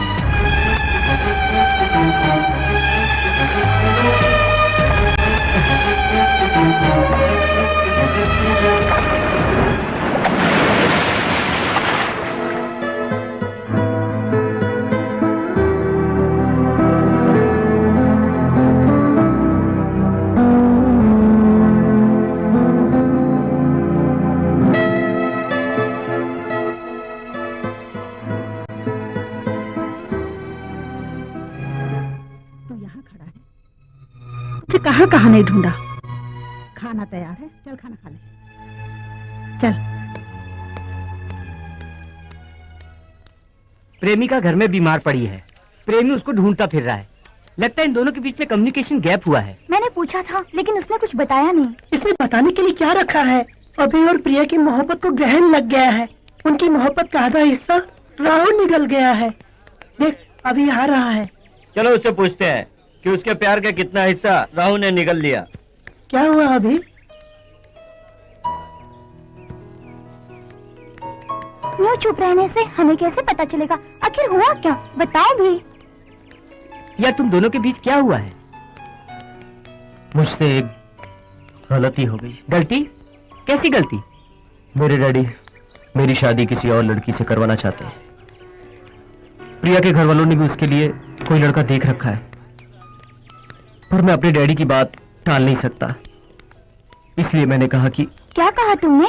कहाँ कहाँ नहीं ढूंढा। खाना तैयार है, चल खाना खा ले। चल। प्रेमिका घर में बीमार पड़ी है। प्रेमी उसको ढूंढता फिर रहा है। लगता है इन दोनों के बीच में कम्युनिकेशन गैप हुआ है। मैंने पूछा था, लेकिन उसने कुछ बताया नहीं। इसमें बताने के लिए क्या रखा है? अभी और प्रिया की मोहब्बत को ग्रहण लग गया है। उनकी मोहब्बत का आधा हिस्सा राहुल निकल गया है। देख, अभी आ रहा है। चलो उससे पूछते हैं कि उसके प्यार का कितना हिस्सा राहुल ने निगल लिया। क्या हुआ अभी? यूं चुप रहने से हमें कैसे पता चलेगा आखिर हुआ क्या? बताओ भी। या तुम दोनों के बीच क्या हुआ है? मुझसे एक गलती हो गई। गलती? कैसी गलती? मेरे डैडी मेरी शादी किसी और लड़की से करवाना चाहते हैं। प्रिया के घर वालों ने भी उसके लिए कोई लड़का देख रखा है, पर मैं अपने डैडी की बात टाल नहीं सकता। इसलिए मैंने कहा कि क्या कहा तुमने?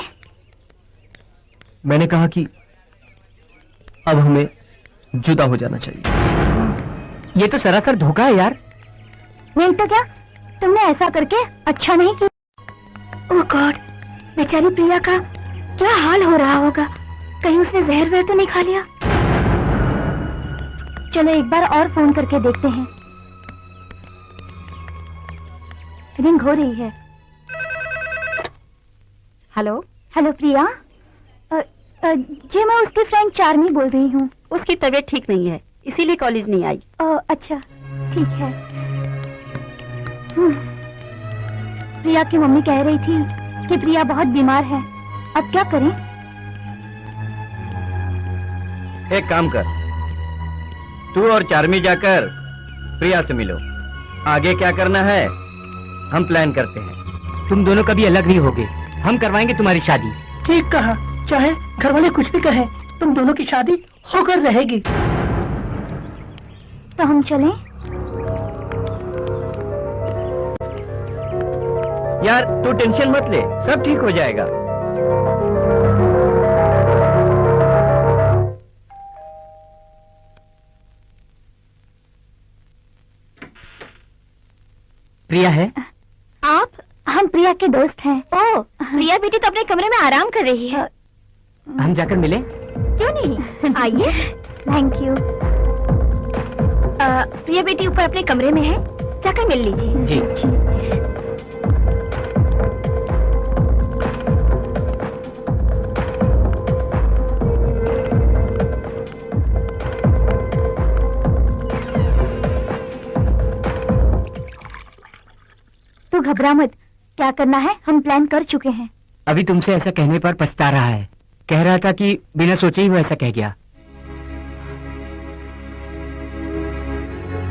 मैंने कहा कि अब हमें जुदा हो जाना चाहिए। ये तो सरासर धोखा है यार। नहीं तो क्या, तुमने ऐसा करके अच्छा नहीं किया। ओह गॉड, बेचारी प्रिया का क्या हाल हो रहा होगा। कहीं उसने जहर वहर तो नहीं खा लिया? चलो एक बार और फोन करके देखते हैं। रिंग हो रही है। हेलो हेलो प्रिया। जी मैं उसकी फ्रेंड चार्मी बोल रही हूँ। उसकी तबीयत ठीक नहीं है, इसीलिए कॉलेज नहीं आई। अच्छा ठीक है। प्रिया की मम्मी कह रही थी कि प्रिया बहुत बीमार है। अब क्या करें? एक काम कर, तू और चार्मी जाकर प्रिया से मिलो। आगे क्या करना है हम प्लान करते हैं। तुम दोनों कभी अलग नहीं होगे। हम करवाएंगे तुम्हारी शादी। ठीक कहा, चाहे घर वाले कुछ भी कहें, तुम दोनों की शादी होकर रहेगी। तो हम चलें? यार तू टेंशन मत ले, सब ठीक हो जाएगा। प्रिया है? आप? हम प्रिया के दोस्त हैं। ओह, प्रिया बेटी तो अपने कमरे में आराम कर रही है। हम जाकर मिले? क्यों नहीं, आइए। Thank you. प्रिया बेटी ऊपर अपने कमरे में है, जाकर मिल लीजिए। जी। तू घबरा मत, क्या करना है हम प्लान कर चुके हैं। अभी तुमसे ऐसा कहने पर पछता रहा है। कह रहा था कि बिना सोचे ही वो ऐसा कह गया।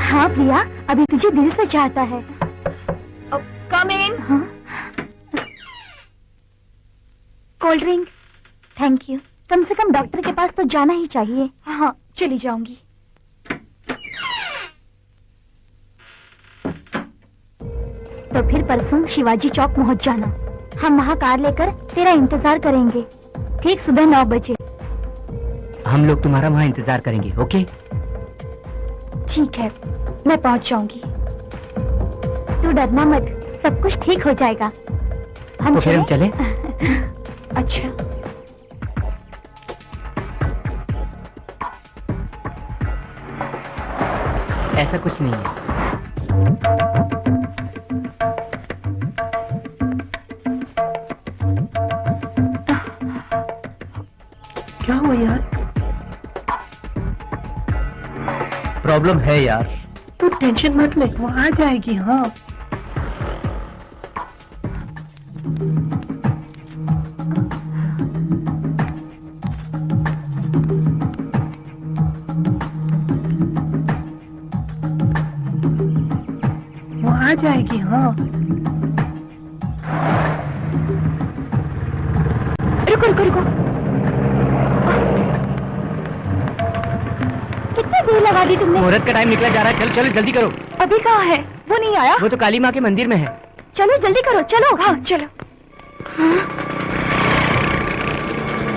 हाँ प्रिया, अभी तुझे दिल से चाहता है। Come in. हाँ? Cold drink. Thank you. कम से कम डॉक्टर के पास तो जाना ही चाहिए। हाँ चली जाऊंगी। तो फिर परसों शिवाजी चौक पहुंच जाना। हम वहाँ कार लेकर तेरा इंतजार करेंगे, ठीक सुबह 9 बजे। हम लोग तुम्हारा वहाँ इंतजार करेंगे, ओके? ठीक है, मैं पहुंच जाऊंगी। तू डरना मत, सब कुछ ठीक हो जाएगा। तो फिर हम चले? अच्छा। ऐसा कुछ नहीं है। क्या हुआ यार? प्रॉब्लम है यार। तू टेंशन मत ले, वो आ जाएगी। हाँ वो आ जाएगी। हाँ रुको रुको रुको, कितनी देर लगा दी तुमने? मुहूर्त का टाइम निकला जा रहा है। चलो चलो जल्दी करो। अभी कहाँ है? वो नहीं आया। वो तो काली माँ के मंदिर में है। चलो जल्दी करो, चलो। हाँ चलो। हाँ?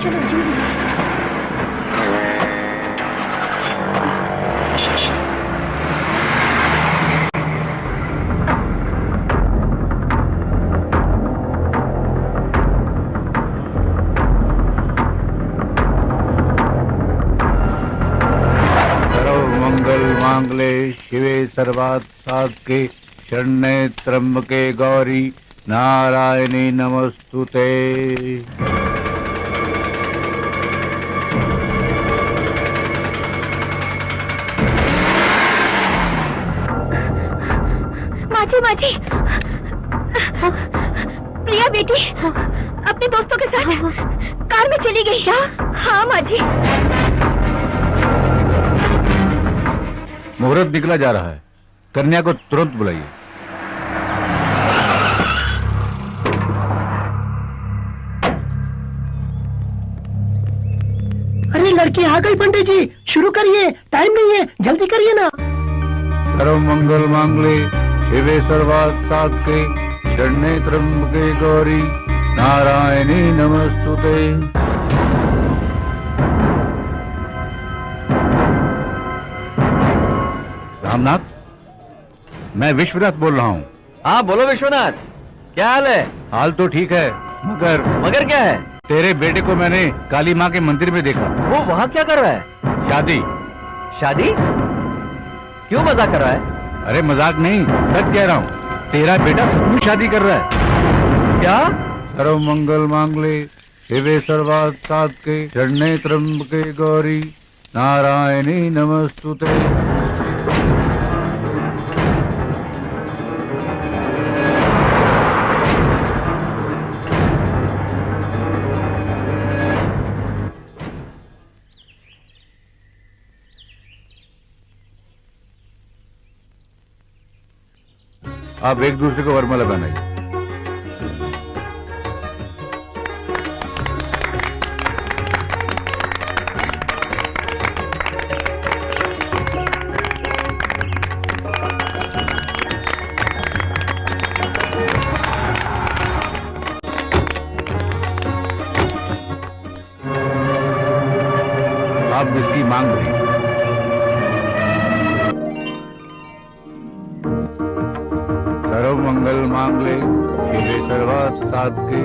चलो जल्दी। मंगल मांगले शिवे सर्वात् साधके शरण्ये त्र्यंबके गौरी नारायणी नमस्तुते। माझी माझी प्रिया बेटी अपने दोस्तों के साथ कार में चली गई। क्या? हाँ माझी। मुहूर्त निकला जा रहा है, कन्या को तुरंत बुलाइए। अरे लड़की आ गई पंडित जी, शुरू करिए, टाइम नहीं है, जल्दी करिए ना। सर्व मंगल मांगले शिवे सर्वात् साधके शरण्ये त्र्यंबके गौरी नारायणी नमस्तुते। रामनाथ, मैं विश्वनाथ बोल रहा हूँ। हाँ बोलो विश्वनाथ, क्या हाल है? हाल तो ठीक है, मगर क्या है? तेरे बेटे को मैंने काली माँ के मंदिर में देखा। वो वहाँ क्या कर रहा है? शादी। शादी? क्यों मजाक कर रहा है? अरे मजाक नहीं, सच कह रहा हूँ, तेरा बेटा सचमुच शादी कर रहा है। क्या? सर्व मंगल मांगले शिवे सर्वात् साधके शरण्ये त्र्यंबके गौरी नारायणी नमस्तुते। आप एक दूसरे को वरमाला पहनाइए। आप इसकी मांग रही। सर्व मंगल मांगले शिवे सर्वात् साधके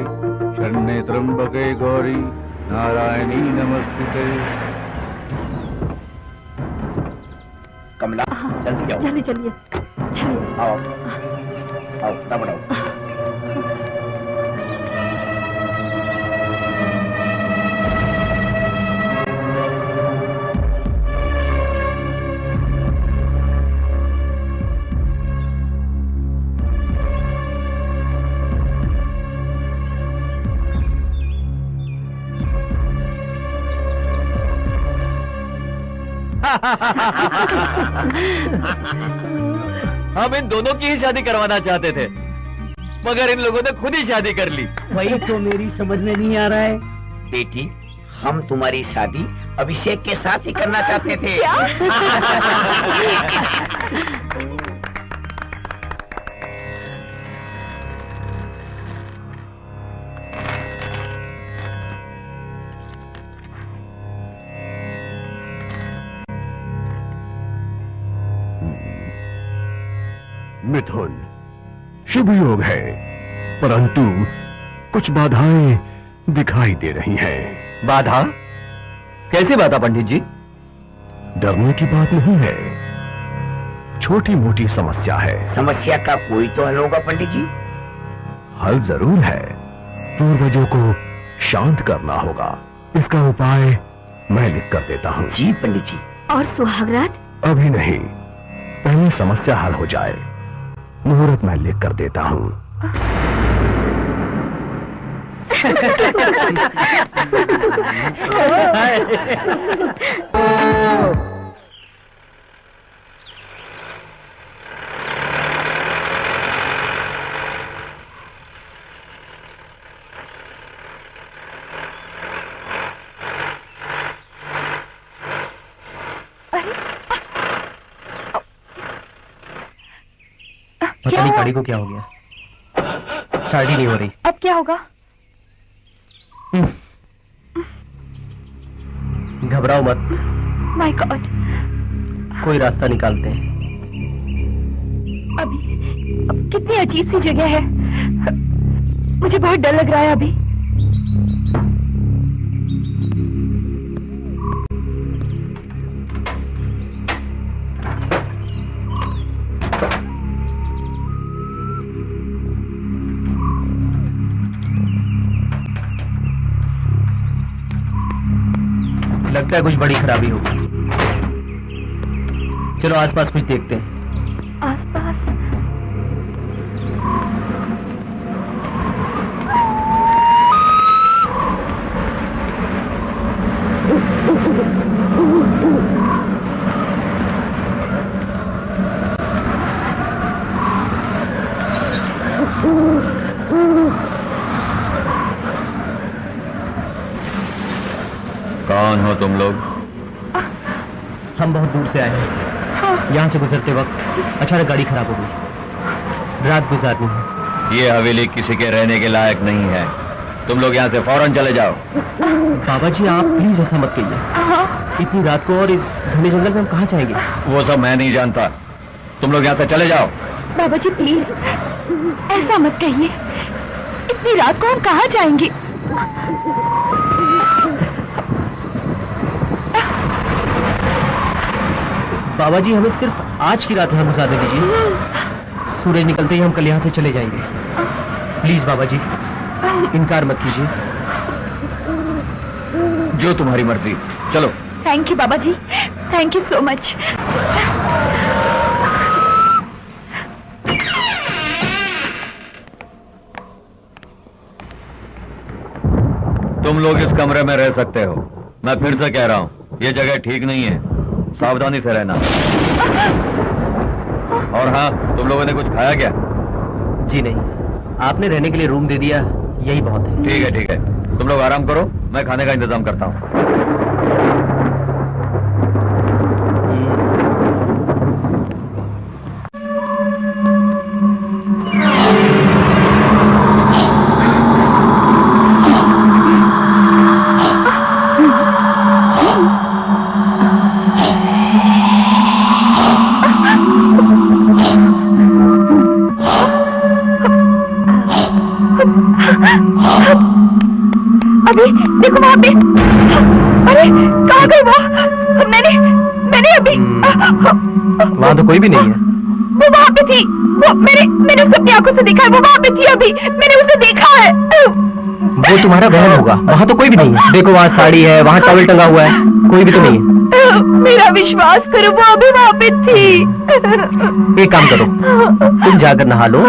शरण्ये त्र्यंबके गौरी नारायणी नमस्तुते। कमला जल्दी आओ। जल्दी चलिए चलिए। आओ आओ, ना बढ़ाओ। हम इन दोनों की ही शादी करवाना चाहते थे, मगर इन लोगों ने खुद ही शादी कर ली। वही तो मेरी समझ में नहीं आ रहा है। बेटी, हम तुम्हारी शादी अभिषेक के साथ ही करना चाहते थे। मिथुन, शुभ योग है, परंतु कुछ बाधाएं दिखाई दे रही हैं। बाधा? कैसी बाधा पंडित जी? डरने की बात नहीं है, छोटी मोटी समस्या है। समस्या का कोई तो हल होगा पंडित जी। हल जरूर है, पूर्वजों को शांत करना होगा। इसका उपाय मैं लिख कर देता हूँ। जी पंडित जी। और सुहागरात? अभी नहीं, पहले समस्या हल हो जाए। मुहूर्त मैं लिख कर देता हूँ। पता नहीं गाड़ी को क्या हो गया, स्टार्ट ही नहीं हो रही। अब क्या होगा? घबराओ मत, माय गॉड, कोई रास्ता निकालते हैं। अब कितनी अजीब सी जगह है, मुझे बहुत डर लग रहा है अभी। लगता है कुछ बड़ी खराबी होगी। चलो आसपास कुछ देखते हैं। आसपास? कौन हो तुम लोग? हम बहुत दूर से आए हैं। यहाँ से गुजरते वक्त अचानक गाड़ी खराब हो गई। रात गुजारनी है। ये हवेली किसी के रहने के लायक नहीं है। तुम लोग यहाँ से फौरन चले जाओ। बाबा जी आप प्लीज ऐसा मत कहिए। इतनी रात को और इस घने जंगल में हम कहाँ जाएंगे? वो सब मैं नहीं जानता। तुम लोग यहाँ से चले जाओ। बाबा जी प्लीज ऐसा मत कहिए, इतनी रात को हम कहाँ जाएंगे? बाबा जी हमें सिर्फ आज की रात यहाँ गुजारने दीजिए। सूरज निकलते ही हम कल यहाँ से चले जाएंगे। प्लीज बाबा जी इनकार मत कीजिए। जो तुम्हारी मर्जी, चलो। Thank you Baba ji, thank you so much. तुम लोग इस कमरे में रह सकते हो। मैं फिर से कह रहा हूँ, ये जगह ठीक नहीं है, सावधानी से रहना। और हाँ, तुम लोगों ने कुछ खाया क्या? जी नहीं, आपने रहने के लिए रूम दे दिया, यही बहुत है। ठीक है ठीक है, तुम लोग आराम करो, मैं खाने का इंतजाम करता हूँ। अभी देखो वहाँ पे, अरे कहाँ गई वो? मैंने अभी वहाँ तो कोई भी नहीं है। वो वहाँ पे थी, वो मैंने उसे अपनी आंखों से देखा है। वो वहाँ पे थी, अभी मैंने उसे देखा है। वो तुम्हारा बहन होगा, वहाँ तो कोई भी नहीं है। देखो वहाँ साड़ी है, वहाँ टॉवल टंगा हुआ है, कोई भी तो नहीं है। मेरा विश्वास करो, वो अभी वहाँ पे थी। एक काम करो, तुम जाकर नहा लो,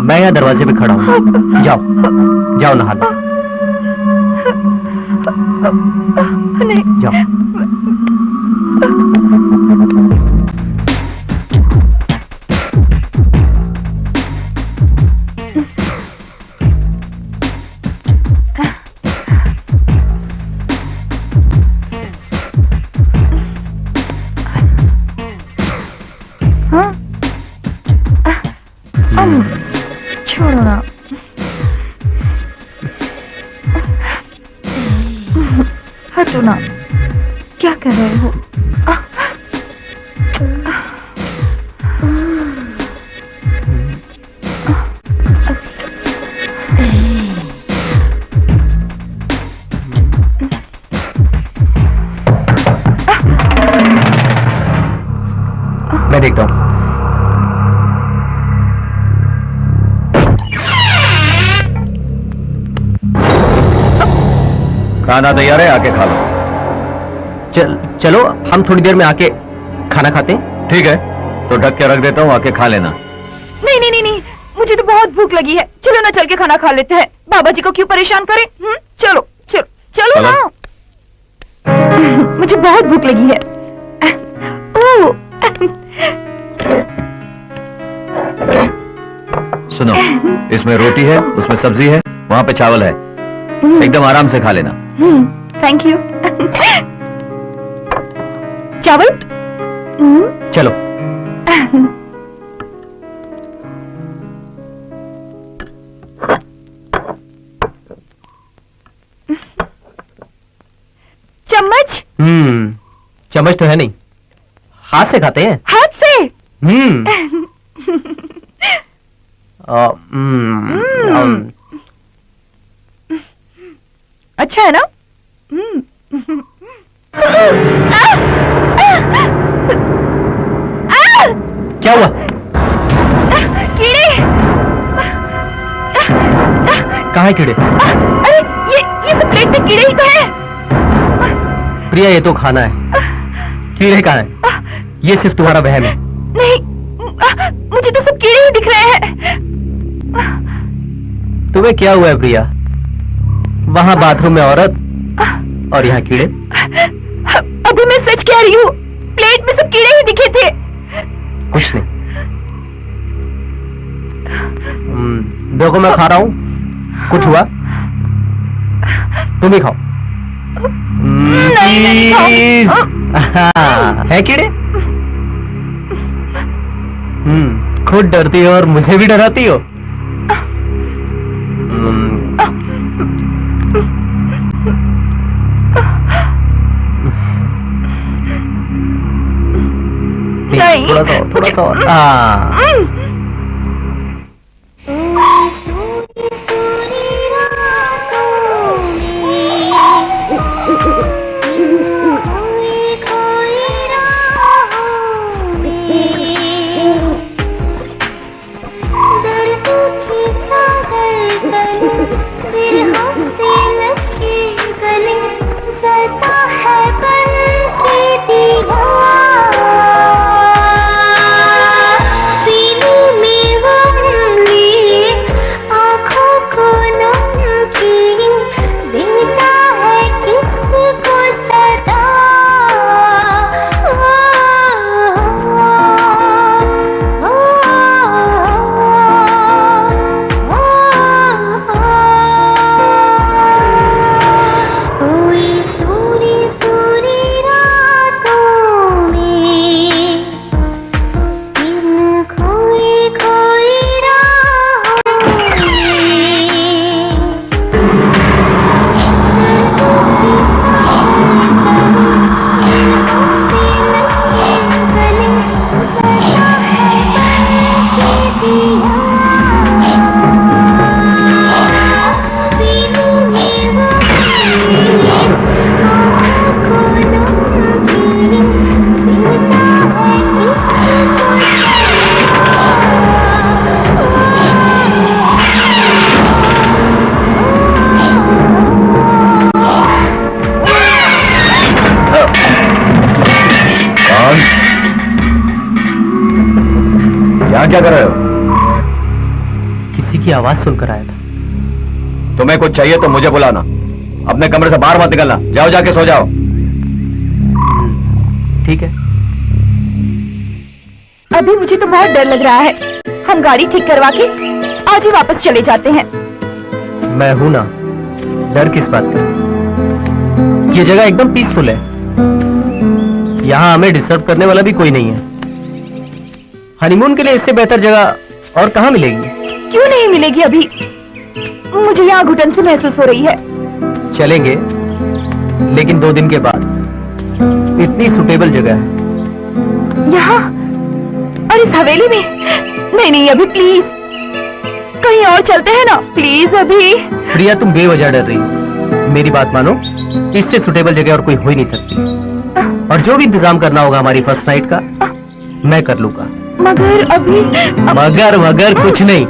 मैं यहाँ दरवाजे पे खड़ा हूँ। जाओ जाओ नहा लो। नहीं जाओ। छोड़ो ना। हटो ना, क्या कर रहे हो? मैं देखता हूं। खाना तैयार है, आके खा लो। चलो हम थोड़ी देर में आके खाना खाते हैं। ठीक है, तो ढक के रख देता हूँ, आके खा लेना। नहीं नहीं नहीं नहीं, मुझे तो बहुत भूख लगी है। चलो ना, चल के खाना खा लेते हैं। बाबा जी को क्यों परेशान करें? चलो चलो चलो ना। मुझे बहुत भूख लगी है। ओह, सुनो, इसमें रोटी है, उसमें सब्जी है, वहाँ पे चावल है। एकदम आराम से खा लेना। Thank you. चावल? चलो। चम्मच? चम्मच तो है नहीं, हाथ से खाते हैं। हाथ से? अच्छा है ना? क्या हुआ? कीड़े। कहाँ है कीड़े? अरे ये तो प्लेट में कीड़े ही तो है। प्रिया, ये तो खाना है, कीड़े कहाँ है? ये सिर्फ तुम्हारा वहम है। नहीं, मुझे तो सब कीड़े ही दिख रहे हैं। तुम्हें क्या हुआ है प्रिया? वहां बाथरूम में औरत और यहाँ कीड़े। अभी मैं सच कह रही हूँ, प्लेट में सब कीड़े ही दिखे थे। कुछ नहीं। देखो मैं खा रहा हूँ, कुछ हुआ? तुम ही खाओ। नहीं है कीड़े? खुद डरती हो और मुझे भी डराती हो। नहीं, थोड़ा सा और। यहाँ क्या कर रहे हो? किसी की आवाज सुनकर आया था। तुम्हें कुछ चाहिए तो मुझे बुलाना, अपने कमरे से बाहर मत निकलना। जाओ, जाके सो जाओ। ठीक है। अभी मुझे तो बहुत डर लग रहा है। हम गाड़ी ठीक करवा के आज ही वापस चले जाते हैं। मैं हूं ना, डर किस बात का। ये जगह एकदम पीसफुल है, यहां हमें डिस्टर्ब करने वाला भी कोई नहीं है। हनीमून के लिए इससे बेहतर जगह और कहां मिलेगी? क्यों नहीं मिलेगी? अभी मुझे यहाँ घुटन से महसूस हो रही है। चलेंगे, लेकिन 2 दिन के बाद। इतनी सुटेबल जगह है यहाँ और इस हवेली में? नहीं नहीं, अभी प्लीज कहीं और चलते हैं ना, प्लीज अभी। प्रिया, तुम बेवजह डर रही हो। मेरी बात मानो, इससे सुटेबल जगह और कोई हो ही नहीं सकती। और जो भी इंतजाम करना होगा हमारी फर्स्ट नाइट का, मैं कर लूंगा। मगर अभी मगर वगर कुछ नहीं।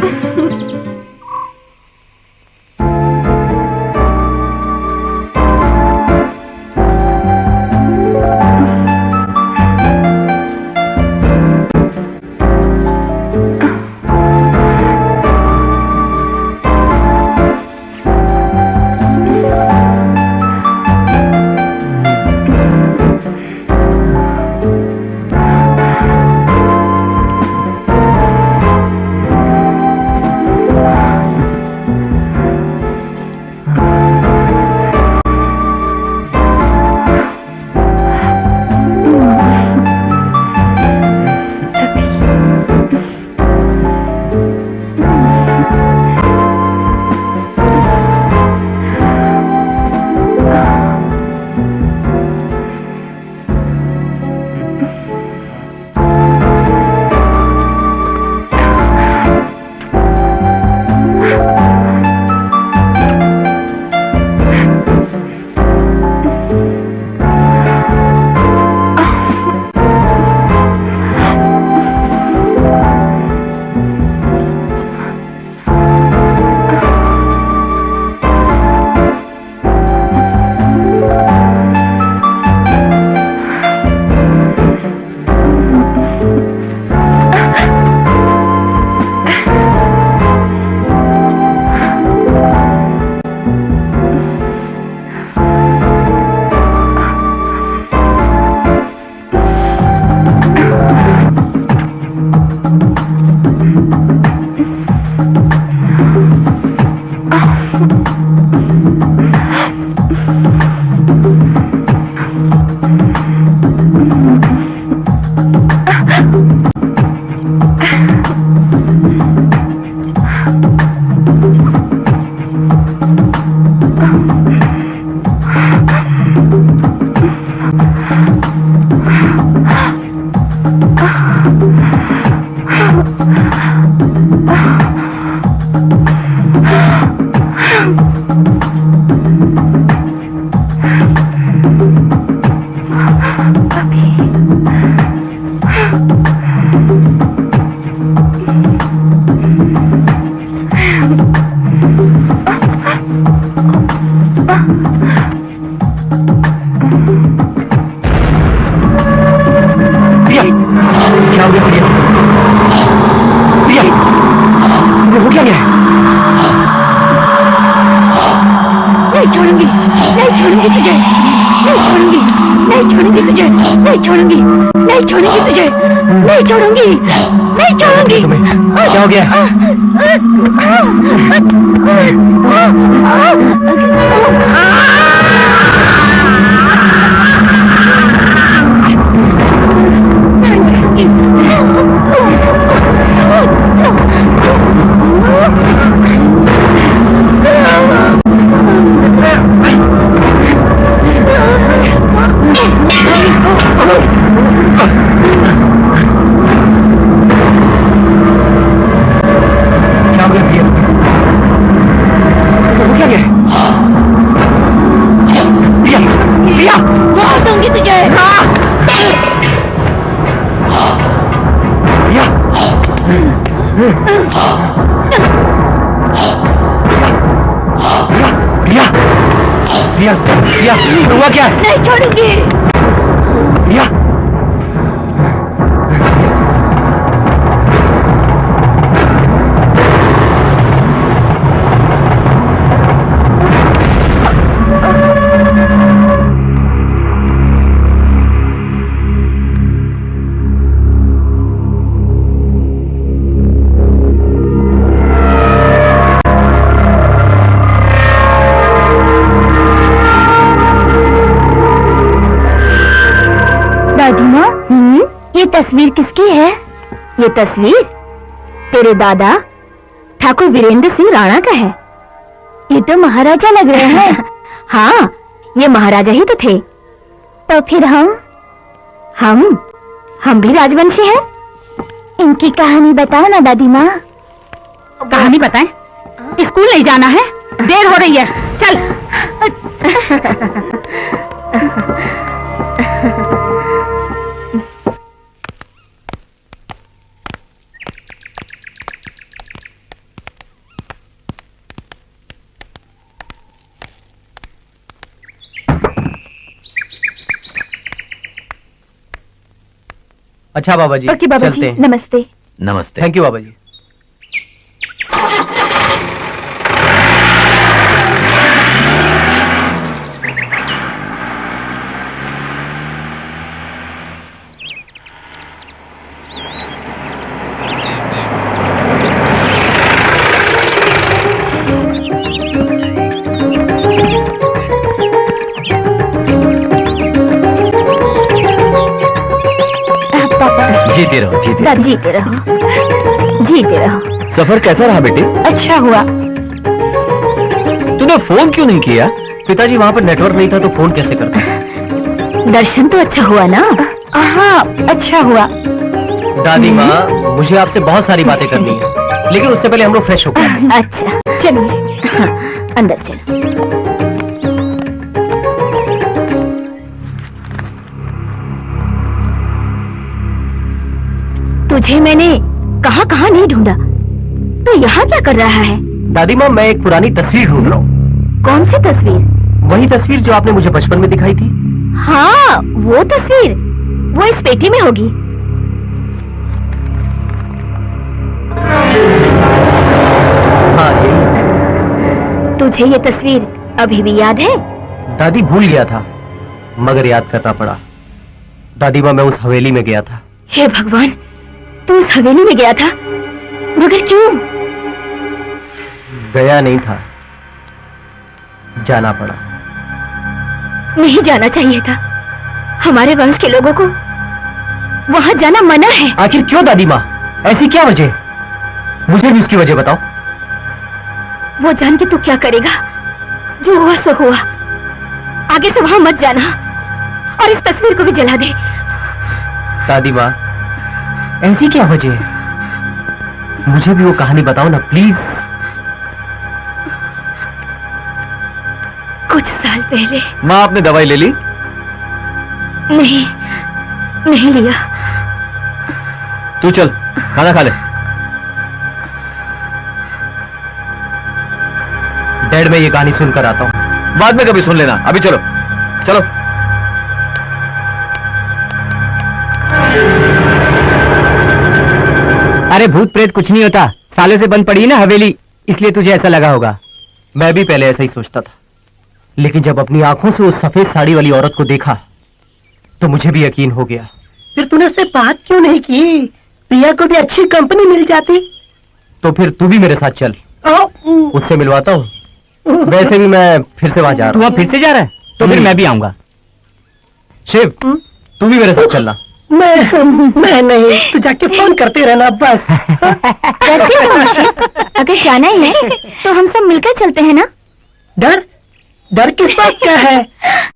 नहीं छोड़ूंगी, नहीं छोड़ूंगी तुझे, नहीं छोड़ूंगी, नहीं छोड़ूंगी। क्या हो गया? प्रिया, हुआ क्या? नहीं छोड़ूंगी। प्रिया, तस्वीर किसकी है? ये तस्वीर तेरे दादा ठाकुर वीरेंद्र सिंह राणा का है। ये तो महाराजा लग रहे हैं। हाँ, ये महाराजा ही तो थे। तो फिर हम भी राजवंशी हैं। इनकी कहानी बताओ ना दादी माँ। कहानी बताएं? स्कूल नहीं जाना है, देर हो रही है, चल। अच्छा बाबा जी, ओके बाबा चलते जी, हैं। नमस्ते। नमस्ते। थैंक यू बाबा जी। पापा जीते रहो, जीते रहो। जीते रहो, जीते रहो। सफर कैसा रहा बेटे? अच्छा हुआ। तूने फोन क्यों नहीं किया? पिताजी वहाँ पर नेटवर्क नहीं था तो फोन कैसे करता? दर्शन तो अच्छा हुआ ना? हाँ, अच्छा हुआ। दादी माँ, मुझे आपसे बहुत सारी बातें करनी है, लेकिन उससे पहले हम लोग फ्रेश हो गए। अच्छा, चलिए। हाँ, अंदर चलो। तुझे मैंने कहाँ कहाँ नहीं ढूंढा, तो यहाँ क्या कर रहा है? दादी माँ, मैं एक पुरानी तस्वीर ढूंढ रहा हूँ। कौन सी तस्वीर? वही तस्वीर जो आपने मुझे बचपन में दिखाई थी। हाँ, वो तस्वीर, वो इस पेटी में होगी। हाँ, यही। तुझे ये तस्वीर अभी भी याद है? दादी, भूल गया था, मगर याद करना पड़ा। दादी माँ, मैं उस हवेली में गया था। हे भगवान, तू उस हवेली में गया था, मगर क्यों? गया नहीं था, जाना पड़ा। नहीं जाना चाहिए था। हमारे वंश के लोगों को वहां जाना मना है। आखिर क्यों दादी माँ? ऐसी क्या वजह? मुझे भी उसकी वजह बताओ। वो जान के तू क्या करेगा? जो हुआ सो हुआ। आगे से वहां मत जाना, और इस तस्वीर को भी जला दे। दादी माँ, ऐसी क्या वजह है? मुझे भी वो कहानी बताओ ना प्लीज। कुछ साल पहले। माँ, आपने दवाई ले ली? नहीं लिया। तू चल, खाना खा ले। डैड, मैं ये कहानी सुनकर आता हूँ। बाद में कभी सुन लेना, अभी चलो चलो। अरे भूत प्रेत कुछ नहीं होता, सालों से बंद पड़ी है ना हवेली, इसलिए तुझे ऐसा लगा होगा। मैं भी पहले ऐसा ही सोचता था, लेकिन जब अपनी आंखों से उस सफेद साड़ी वाली औरत को देखा तो मुझे भी यकीन हो गया। फिर तूने उससे बात क्यों नहीं की? प्रिया को भी अच्छी कंपनी मिल जाती। तो फिर तू भी मेरे साथ चल, उससे मिलवाता हूँ। वैसे भी मैं फिर से वहां जा तू रहा अब फिर से जा रहा है? तो फिर मैं भी आऊंगा। शिव, तू भी मेरे साथ चलना। मैं नहीं, तू जाके फोन करते रहना बस। करते रहो शिव। अगर जाना ही है तो हम सब मिलकर चलते हैं ना। डर किस बात का है?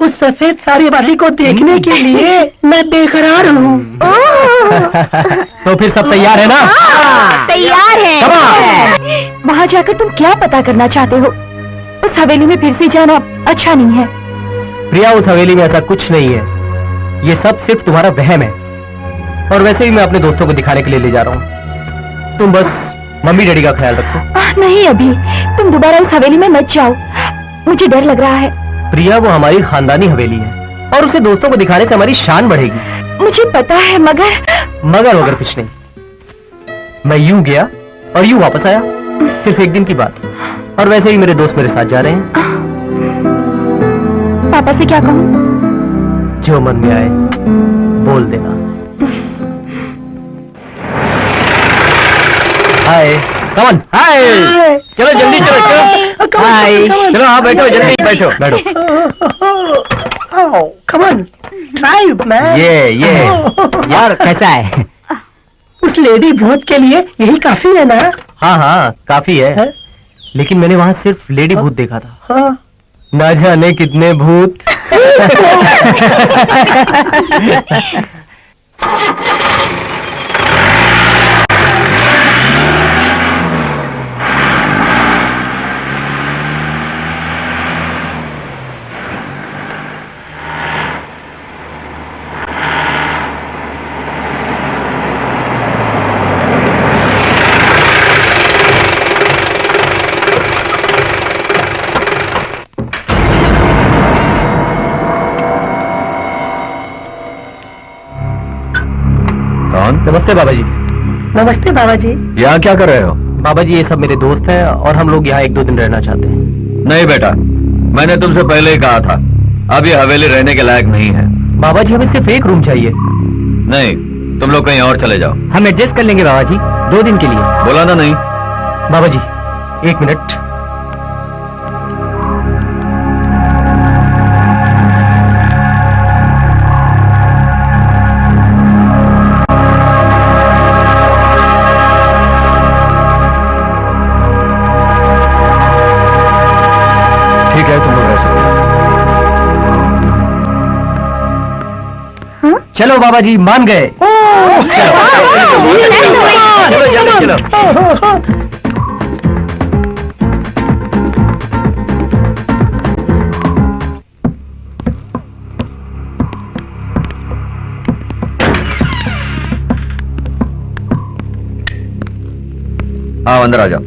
उस सफेद साड़ी वाली को देखने के लिए मैं बेकरार हूँ। तो फिर सब तैयार है ना? तैयार है। वहाँ जाकर तुम क्या पता करना चाहते हो? उस हवेली में फिर से जाना अच्छा नहीं है। प्रिया, उस हवेली में ऐसा कुछ नहीं है, ये सब सिर्फ तुम्हारा वहम है। और वैसे भी मैं अपने दोस्तों को दिखाने के लिए ले जा रहा हूँ। तुम बस मम्मी डैडी का ख्याल रखो। नहीं, अभी तुम दोबारा उस हवेली में मत जाओ, मुझे डर लग रहा है। प्रिया, वो हमारी खानदानी हवेली है और उसे दोस्तों को दिखाने से हमारी शान बढ़ेगी। मुझे पता है, मगर कुछ नहीं। मैं यूं गया और यूं वापस आया, सिर्फ एक दिन की बात। और वैसे ही मेरे दोस्त मेरे साथ जा रहे हैं। पापा से क्या कहूँ? जो मन में आए बोल देना। हाय। कमन हाय चलो जल्दी चलो चलो हाय चलो हाँ बैठो जल्दी बैठो बैठो कमन ड्राइव मैन। ये यार कैसा है उस लेडी भूत के लिए यही काफी है ना? हाँ हाँ काफी है है? लेकिन मैंने वहाँ सिर्फ लेडी भूत देखा था हाँ। ना जाने कितने भूत कौन? नमस्ते बाबा जी। नमस्ते बाबा जी। यहाँ क्या कर रहे हो? बाबा जी ये सब मेरे दोस्त हैं और हम लोग यहाँ 1-2 दिन रहना चाहते हैं। नहीं बेटा, मैंने तुमसे पहले ही कहा था अब ये हवेली रहने के लायक नहीं है। बाबा जी हमें सिर्फ एक रूम चाहिए। नहीं, तुम लोग कहीं और चले जाओ। हम एडजस्ट कर लेंगे बाबा जी 2 दिन के लिए। बोला ना नहीं। बाबा जी 1 मिनट। ठीक है, तुम लोग रह सकते हो। चलो बाबा जी मान गए। चलो चलो हाँ अंदर आ जाओ।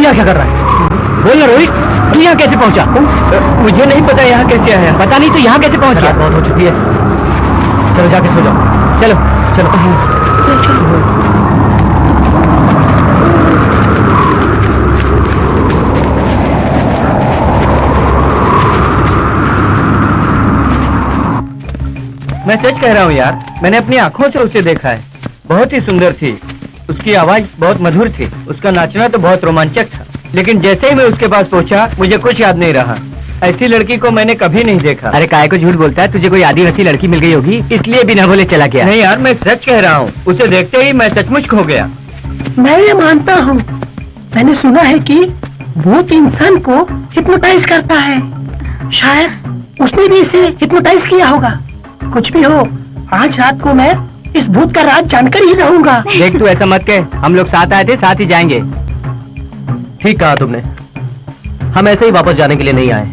क्या कर रहा है? बोल ना रोहित, तू यहाँ कैसे पहुंचा? मुझे नहीं पता यहाँ कैसे आया। पता नहीं तो यहाँ कैसे पहुंच गया? बहुत हो चुकी है, चलो जाके सो जाओ। चलो चलो मैं सच कह रहा हूँ यार, मैंने अपनी आंखों से उसे देखा है। बहुत ही सुंदर थी, उसकी आवाज बहुत मधुर थी, उसका नाचना तो बहुत रोमांचक था। लेकिन जैसे ही मैं उसके पास पहुंचा मुझे कुछ याद नहीं रहा। ऐसी लड़की को मैंने कभी नहीं देखा। अरे काहे को झूठ बोलता है? तुझे कोई आदिवासी लड़की मिल गई होगी इसलिए बिना बोले चला गया। नहीं यार, मैं सच कह रहा हूँ, उसे देखते ही मैं सचमुच खो गया। मैं ये मानता हूँ, मैंने सुना है कि भूत इंसान को हिप्नोटाइज करता है। शायद उसने भी इसे हिप्नोटाइज किया होगा। कुछ भी हो, आज रात को मैं इस भूत का राज जानकर ही रहूंगा। देख तू ऐसा मत कह, हम लोग साथ आए थे, साथ ही जाएंगे। ठीक कहा तुमने, हम ऐसे ही वापस जाने के लिए नहीं आए,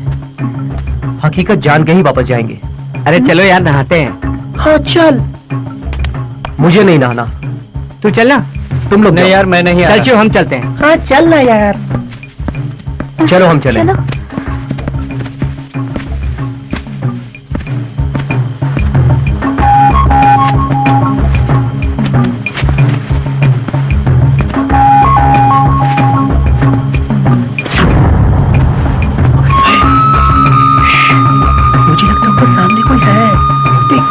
हकीकत जान के ही वापस जाएंगे। अरे चलो यार नहाते हैं। हाँ चल। मुझे नहीं नहाना, तू चलना। तुम लोग नहीं यार, मैं नहीं। चल हम चलते हैं। हाँ चल ना यार। चलो हम चलें। चलो। मुझे लगता है ऊपर सामने कोई है। देख।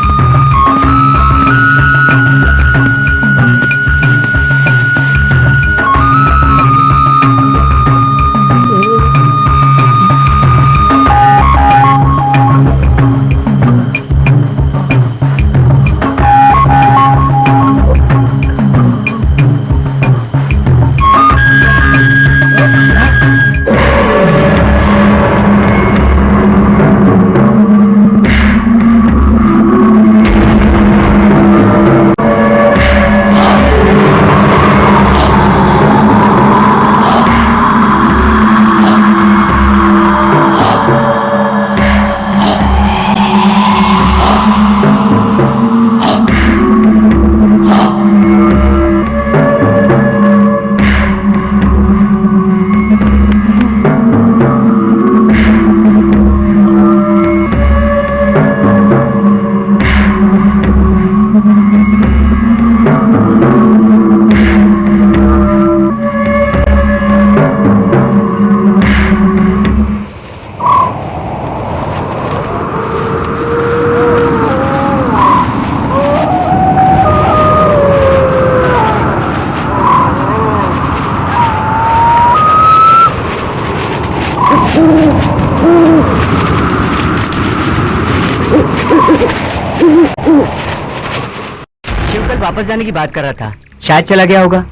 वापस जाने की बात कर रहा था, शायद चला गया होगा।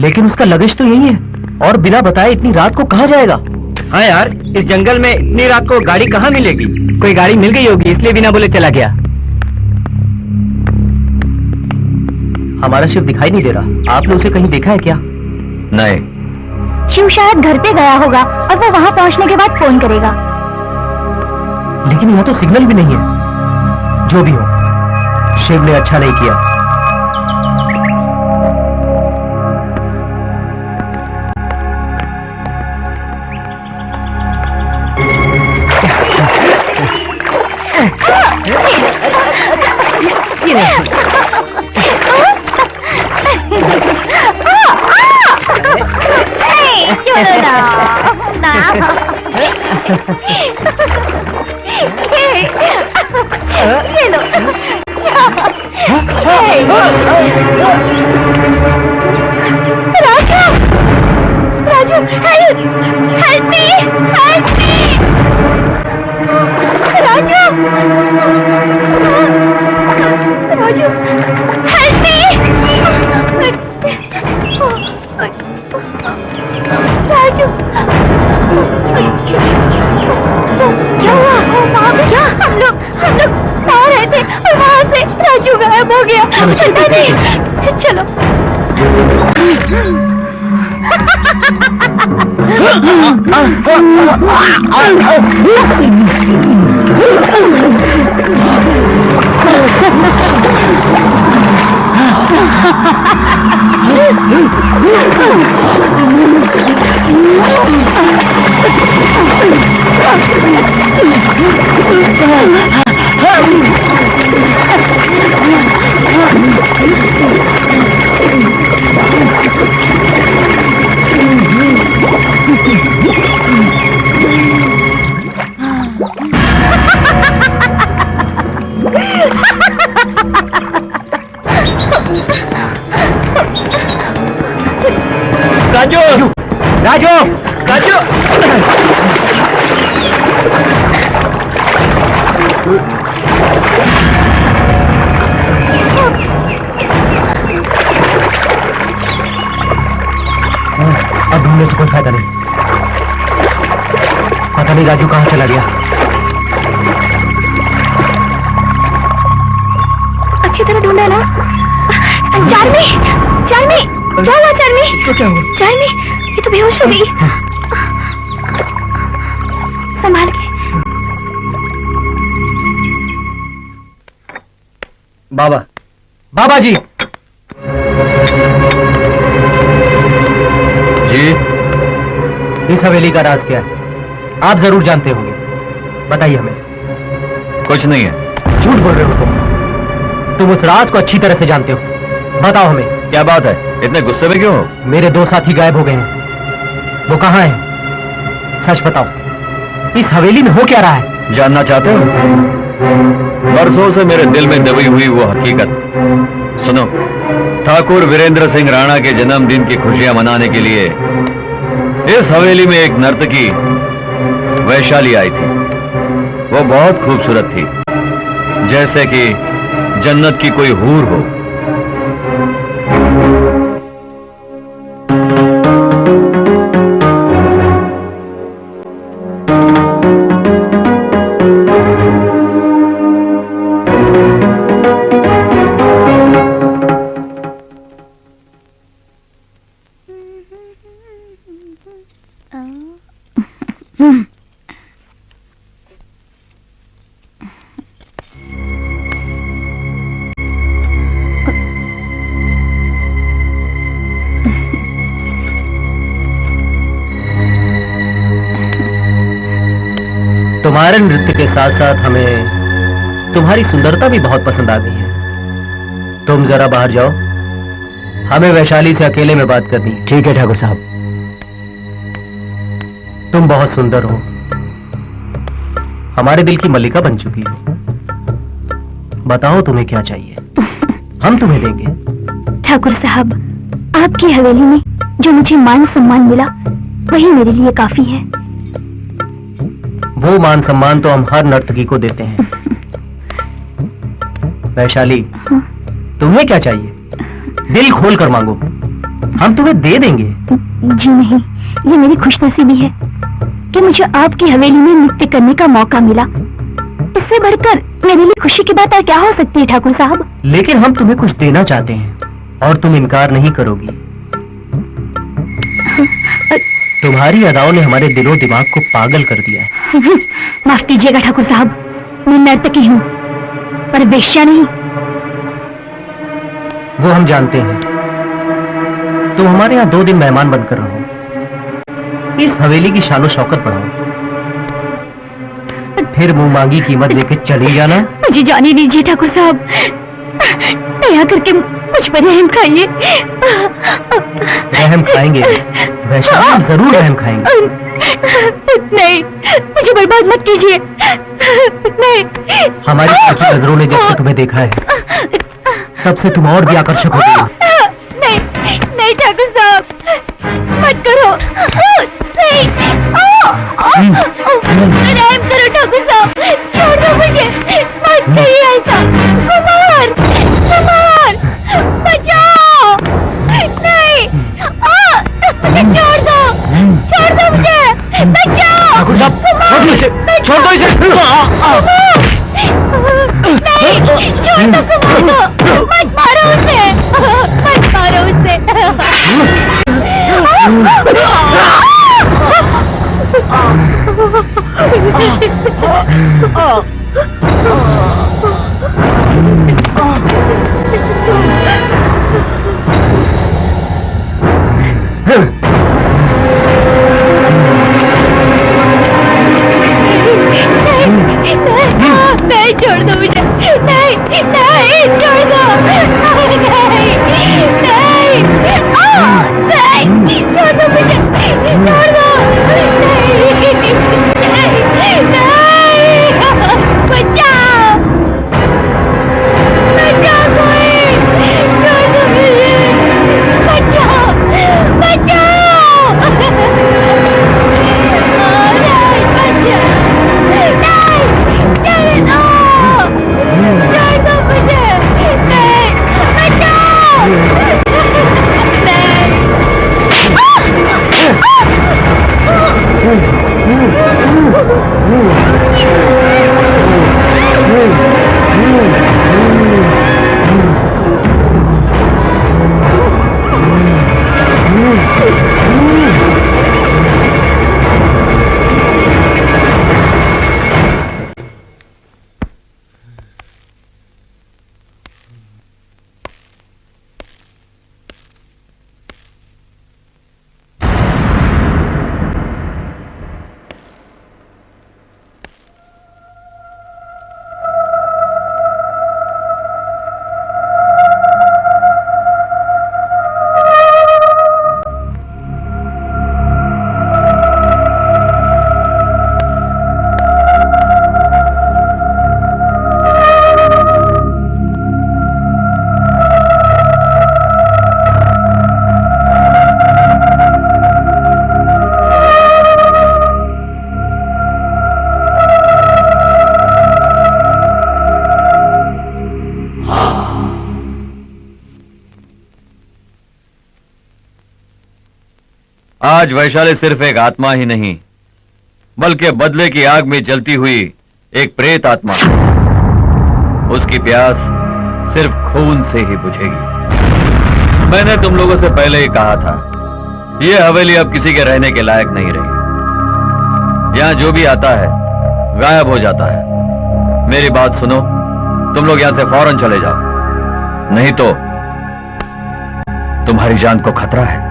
लेकिन उसका लगेज तो यही है, और बिना बताए इतनी रात को कहाँ जाएगा? हाँ यार, इस जंगल में इतनी रात को गाड़ी कहाँ मिलेगी? कोई गाड़ी मिल गई होगी, इसलिए बिना बोले चला गया। हमारा शिव दिखाई नहीं दे रहा। आपने उसे कहीं देखा है क्या? नहीं। शिव शायद घर पे गया होगा और वो वहां पहुंचने के बाद फोन करेगा। लेकिन यहाँ तो सिग्नल भी नहीं है। जो भी हो, शिव ने अच्छा नहीं किया। ये लो। Raju, Raju, help me, help me, Raju, Raju, help me, Raju, क्या हुआ? क्या? हम लोग आ रहे थे और वहां से राजू गायब हो गया। पता नहीं। चलो। राजू, राजू, राजू। अब ढूंढने से कोई फायदा नहीं। पता नहीं राजू कहाँ चला गया। अच्छी तरह ढूंढा ना? चार्मी, चार्मी, क्या हुआ चार्मी? तो क्या हुआ? चार्मी, ये तो बेहोश हो गई। संभाल के। बाबा, बाबा जी। जी, इस हवेली का राज क्या है? आप जरूर जानते होंगे, बताइए हमें। कुछ नहीं है। झूठ बोल रहे हो तुम उस राज को अच्छी तरह से जानते हो। बताओ हमें। क्या बात है, इतने गुस्से में क्यों हो? मेरे 2 साथी गायब हो गए हैं। वो कहाँ हैं? सच बताओ, इस हवेली में हो क्या रहा है? जानना चाहते हो? बरसों से मेरे दिल में दबी हुई वो हकीकत सुनो। ठाकुर वीरेंद्र सिंह राणा के जन्मदिन की खुशियां मनाने के लिए इस हवेली में एक नर्तकी वैशाली आई थी। वो बहुत खूबसूरत थी, जैसे कि जन्नत की कोई हूर हो। तुम्हारे नृत्य के साथ साथ हमें तुम्हारी सुंदरता भी बहुत पसंद आ गई है। तुम जरा बाहर जाओ, हमें वैशाली से अकेले में बात करनी है। ठीक है ठाकुर साहब। तुम बहुत सुंदर हो, हमारे दिल की मल्लिका बन चुकी हो। बताओ तुम्हें क्या चाहिए, हम तुम्हें देंगे। ठाकुर साहब, आपकी हवेली में जो मुझे मान सम्मान मिला वही मेरे लिए काफी है। वो मान सम्मान तो हम हर नर्तकी को देते हैं। वैशाली, तुम्हें क्या चाहिए? दिल खोल कर मांगो, हम तुम्हें दे देंगे। जी नहीं, ये मेरी खुशनसीबी है कि मुझे आपकी हवेली में नृत्य करने का मौका मिला। इससे बढ़कर मेरे लिए खुशी की बात और क्या हो सकती है ठाकुर साहब? लेकिन हम तुम्हें कुछ देना चाहते हैं और तुम इनकार नहीं करोगी। तुम्हारी अदाओं ने हमारे दिलो दिमाग को पागल कर दिया है। माफ कीजिएगा ठाकुर साहब, मैं नर्तकी हूँ पर वेश्या नहीं। वो हम जानते हैं। तुम हमारे यहाँ 2 दिन मेहमान बनकर रहो, इस हवेली की शानो शौकत बढ़ाओ, फिर मुंह मांगी कीमत लेके चली जाना। मुझे जाने दीजिए ठाकुर साहब, दया करके मुझ पर रहम खाइए। रहम खाएंगे वैशाली, हम जरूर रहम खाएंगे। नहीं, मुझे बर्बाद मत कीजिए। नहीं, हमारी सच्ची नजरों ने जब से तुम्हें देखा है तब से तुम और भी आकर्षक हो गई। नहीं नहीं ठाकुर साहब, मत करो। नहीं, रहम करो ठाकुर साहब, छोड़ दो मुझे, मत करिए ऐसा। कुमार, कुमार, बचाओ। नहीं, मुझे छोड़ दो मुझे, बचाओ। ठाकुर साहब, छोड़ दो इसे। नहीं, छोड़ दो कुमार, मत मारो उसे, मत मारो उसे। नहीं, छोड़ दो मुझे। नहीं, नहीं, छोड़ दो। नहीं, नहीं, नहीं, छोड़ दो मुझे, छोड़ दो। नहीं, नहीं, बचाओ, बचाओ कोई, छोड़ दो मुझे, बचाओ, बचाओ। नहीं, बचाओ, नहीं, छोड़ दो मुझे, नहीं, बचाओ, आज वैशाली सिर्फ एक आत्मा ही नहीं बल्कि बदले की आग में जलती हुई एक प्रेत आत्मा। उसकी प्यास सिर्फ खून से ही बुझेगी। मैंने तुम लोगों से पहले ही कहा था, यह हवेली अब किसी के रहने के लायक नहीं रही। यहां जो भी आता है गायब हो जाता है। मेरी बात सुनो, तुम लोग यहां से फौरन चले जाओ, नहीं तो तुम्हारी जान को खतरा है।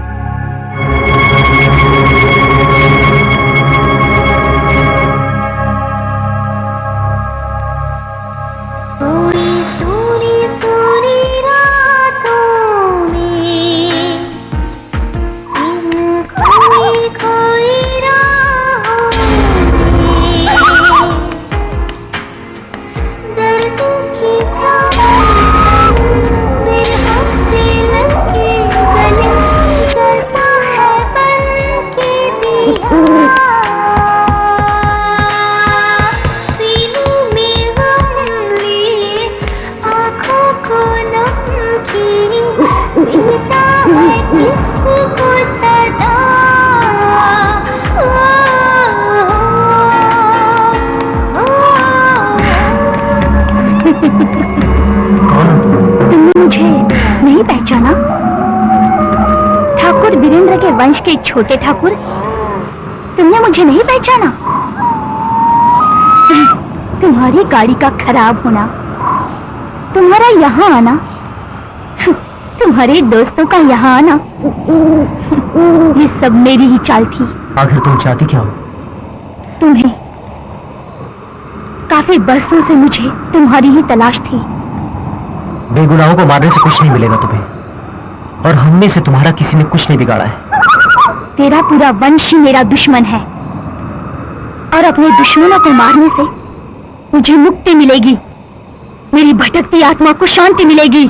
तुमने मुझे नहीं पहचाना? ठाकुर वीरेंद्र के वंश के एक छोटे ठाकुर, तुमने मुझे नहीं पहचाना? तुम्हारी गाड़ी का खराब होना, तुम्हारा यहाँ आना, तुम्हारे दोस्तों का यहाँ आना, ये सब मेरी ही चाल थी। आखिर तुम चाहती क्या हो? तुम्हें। काफी बरसों से मुझे तुम्हारी ही तलाश थी। बेगुनाहों को मारने से कुछ नहीं मिलेगा तुम्हें, और हम में से तुम्हारा किसी ने कुछ नहीं बिगाड़ा है। तेरा पूरा वंश ही मेरा दुश्मन है, और अपने दुश्मनों को मारने से मुझे मुक्ति मिलेगी, मेरी भटकती आत्मा को शांति मिलेगी।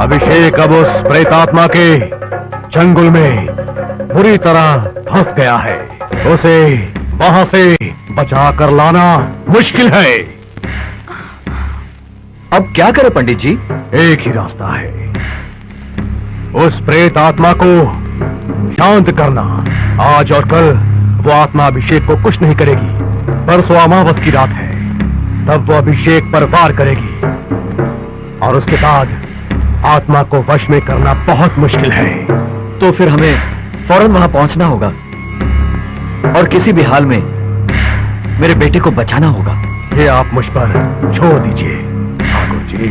अभिषेक अब उस प्रेतात्मा के चंगुल में बुरी तरह फंस गया है। उसे वहां से बचा कर लाना मुश्किल है। अब क्या करें पंडित जी? एक ही रास्ता है, उस प्रेत आत्मा को शांत करना। आज और कल वो आत्मा अभिषेक को कुछ नहीं करेगी। परसों अमावस की रात है, तब वो अभिषेक पर वार करेगी, और उसके बाद आत्मा को वश में करना बहुत मुश्किल है। तो फिर हमें फौरन वहां पहुंचना होगा, और किसी भी हाल में मेरे बेटे को बचाना होगा। ये आप मुझ पर छोड़ दीजिए ठाकुर जी।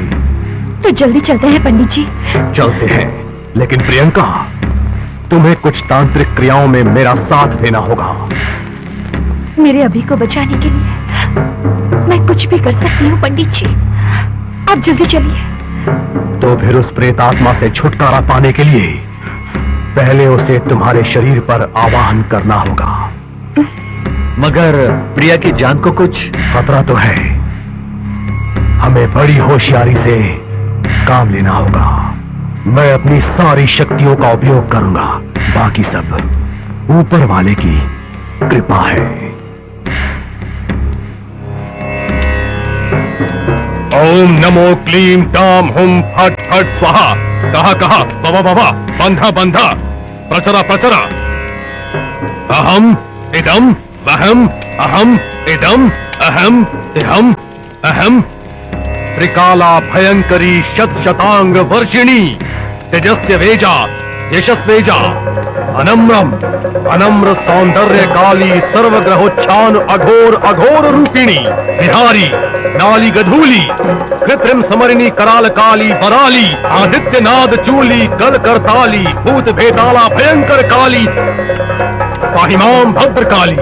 तो जल्दी चलते हैं पंडित जी। चलते हैं, लेकिन प्रियंका, तुम्हें कुछ तांत्रिक क्रियाओं में मेरा साथ देना होगा। मेरे अभी को बचाने के लिए मैं कुछ भी कर सकती हूँ पंडित जी, आप जल्दी चलिए। तो फिर उस प्रेत आत्मा से छुटकारा पाने के लिए पहले उसे तुम्हारे शरीर पर आवाहन करना होगा। मगर प्रिया की जान को कुछ खतरा तो है, हमें बड़ी होशियारी से काम लेना होगा। मैं अपनी सारी शक्तियों का उपयोग करूंगा, बाकी सब ऊपर वाले की कृपा है। ओम नमो क्लीम टाम हुम फट फट स्वाहा। कहा कहा बाबा बाबा, बंधा बंधा, प्रचरा प्रचरा। अहम इदम वहम, अहम इदम अहम इहम अहम। त्रिकाला भयंकरी शत शतांग वर्षिणी, तेजस्य वेजा यशस्वेजा, अनम्रम अनम्र सौंदर्य काली, सर्वग्रहोच्छान अघोर अघोर रूपिणी, विहारी नाली गधूली, कृत्रिम समरिणी कराल काली बराली, आदित्य नाद चूली कल करताली, भूत भेताला भयंकर काली, पाहिमाम भद्र काली।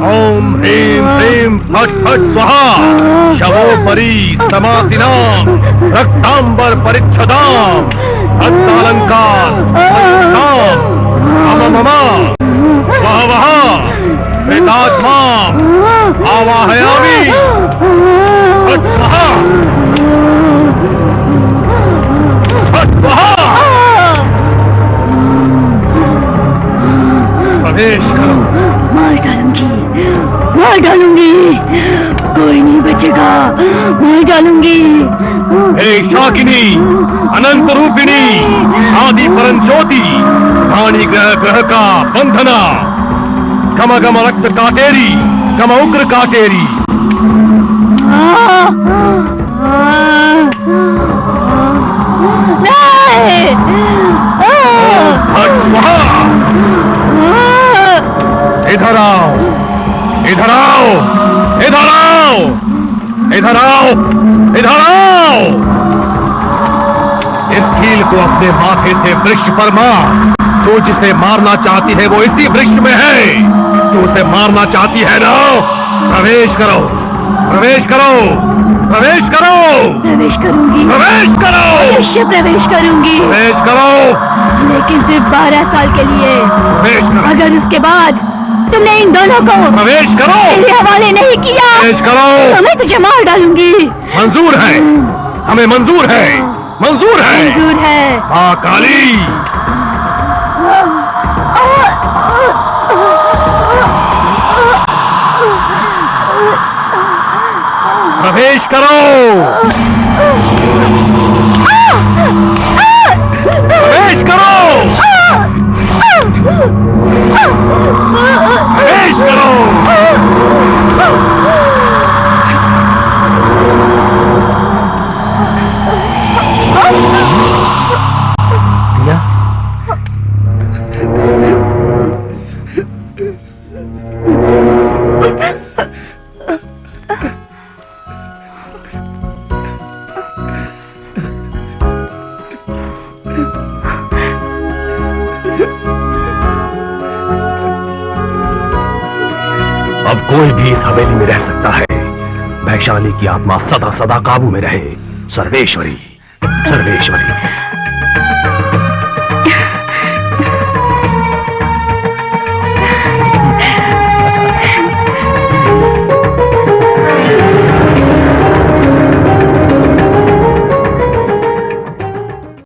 ओम ह्रीं ह्रीं फट फट स्वाहा। शवोपरि समासिनाम रक्तांबर परिच्छदाम, हस्तालंकार मम मम वह वह प्रेतात्मा आवाहयामि। फट स्वाहा फट स्वाहा। प्रवेश करो। मार डालूंगी, मार डालूंगी, कोई नहीं बचेगा, मार डालूंगी। हे शाकिनी, अनंत रूपिणी, आदि परम ज्योति, वाणी ग्रह ग्रह का बंधना, गम गम रक्त काटेरी, गम उग्र काटेरी, इधर आओ, इधर आओ, इधर आओ, इधर आओ, इधर आओ। इस कील को अपने माथे से वृक्ष पर मार। तू जिसे मारना चाहती है वो इसी वृक्ष में है। तू उसे मारना चाहती है ना? प्रवेश करो, प्रवेश करो, प्रवेश करो, प्रवेश करूंगी, प्रवेश करो, अवश्य प्रवेश करूंगी, प्रवेश करो, लेकिन सिर्फ 12 साल के लिए। प्रवेश करो, अगर उसके बाद तुमने इन दोनों को प्रवेश करो, मेरे हवाले नहीं किया प्रवेश करो। तो मैं तुझे मार डालूंगी। मंजूर है, हमें मंजूर है, मंजूर है। मंजूर है। हाँ काली, प्रवेश करो, प्रवेश करो, प्रवेश करो। अब कोई भी इस हवेली में रह सकता है। वैशाली की आत्मा सदा सदा काबू में रहे। सर्वेश्वरी, सर्वेश्वरी।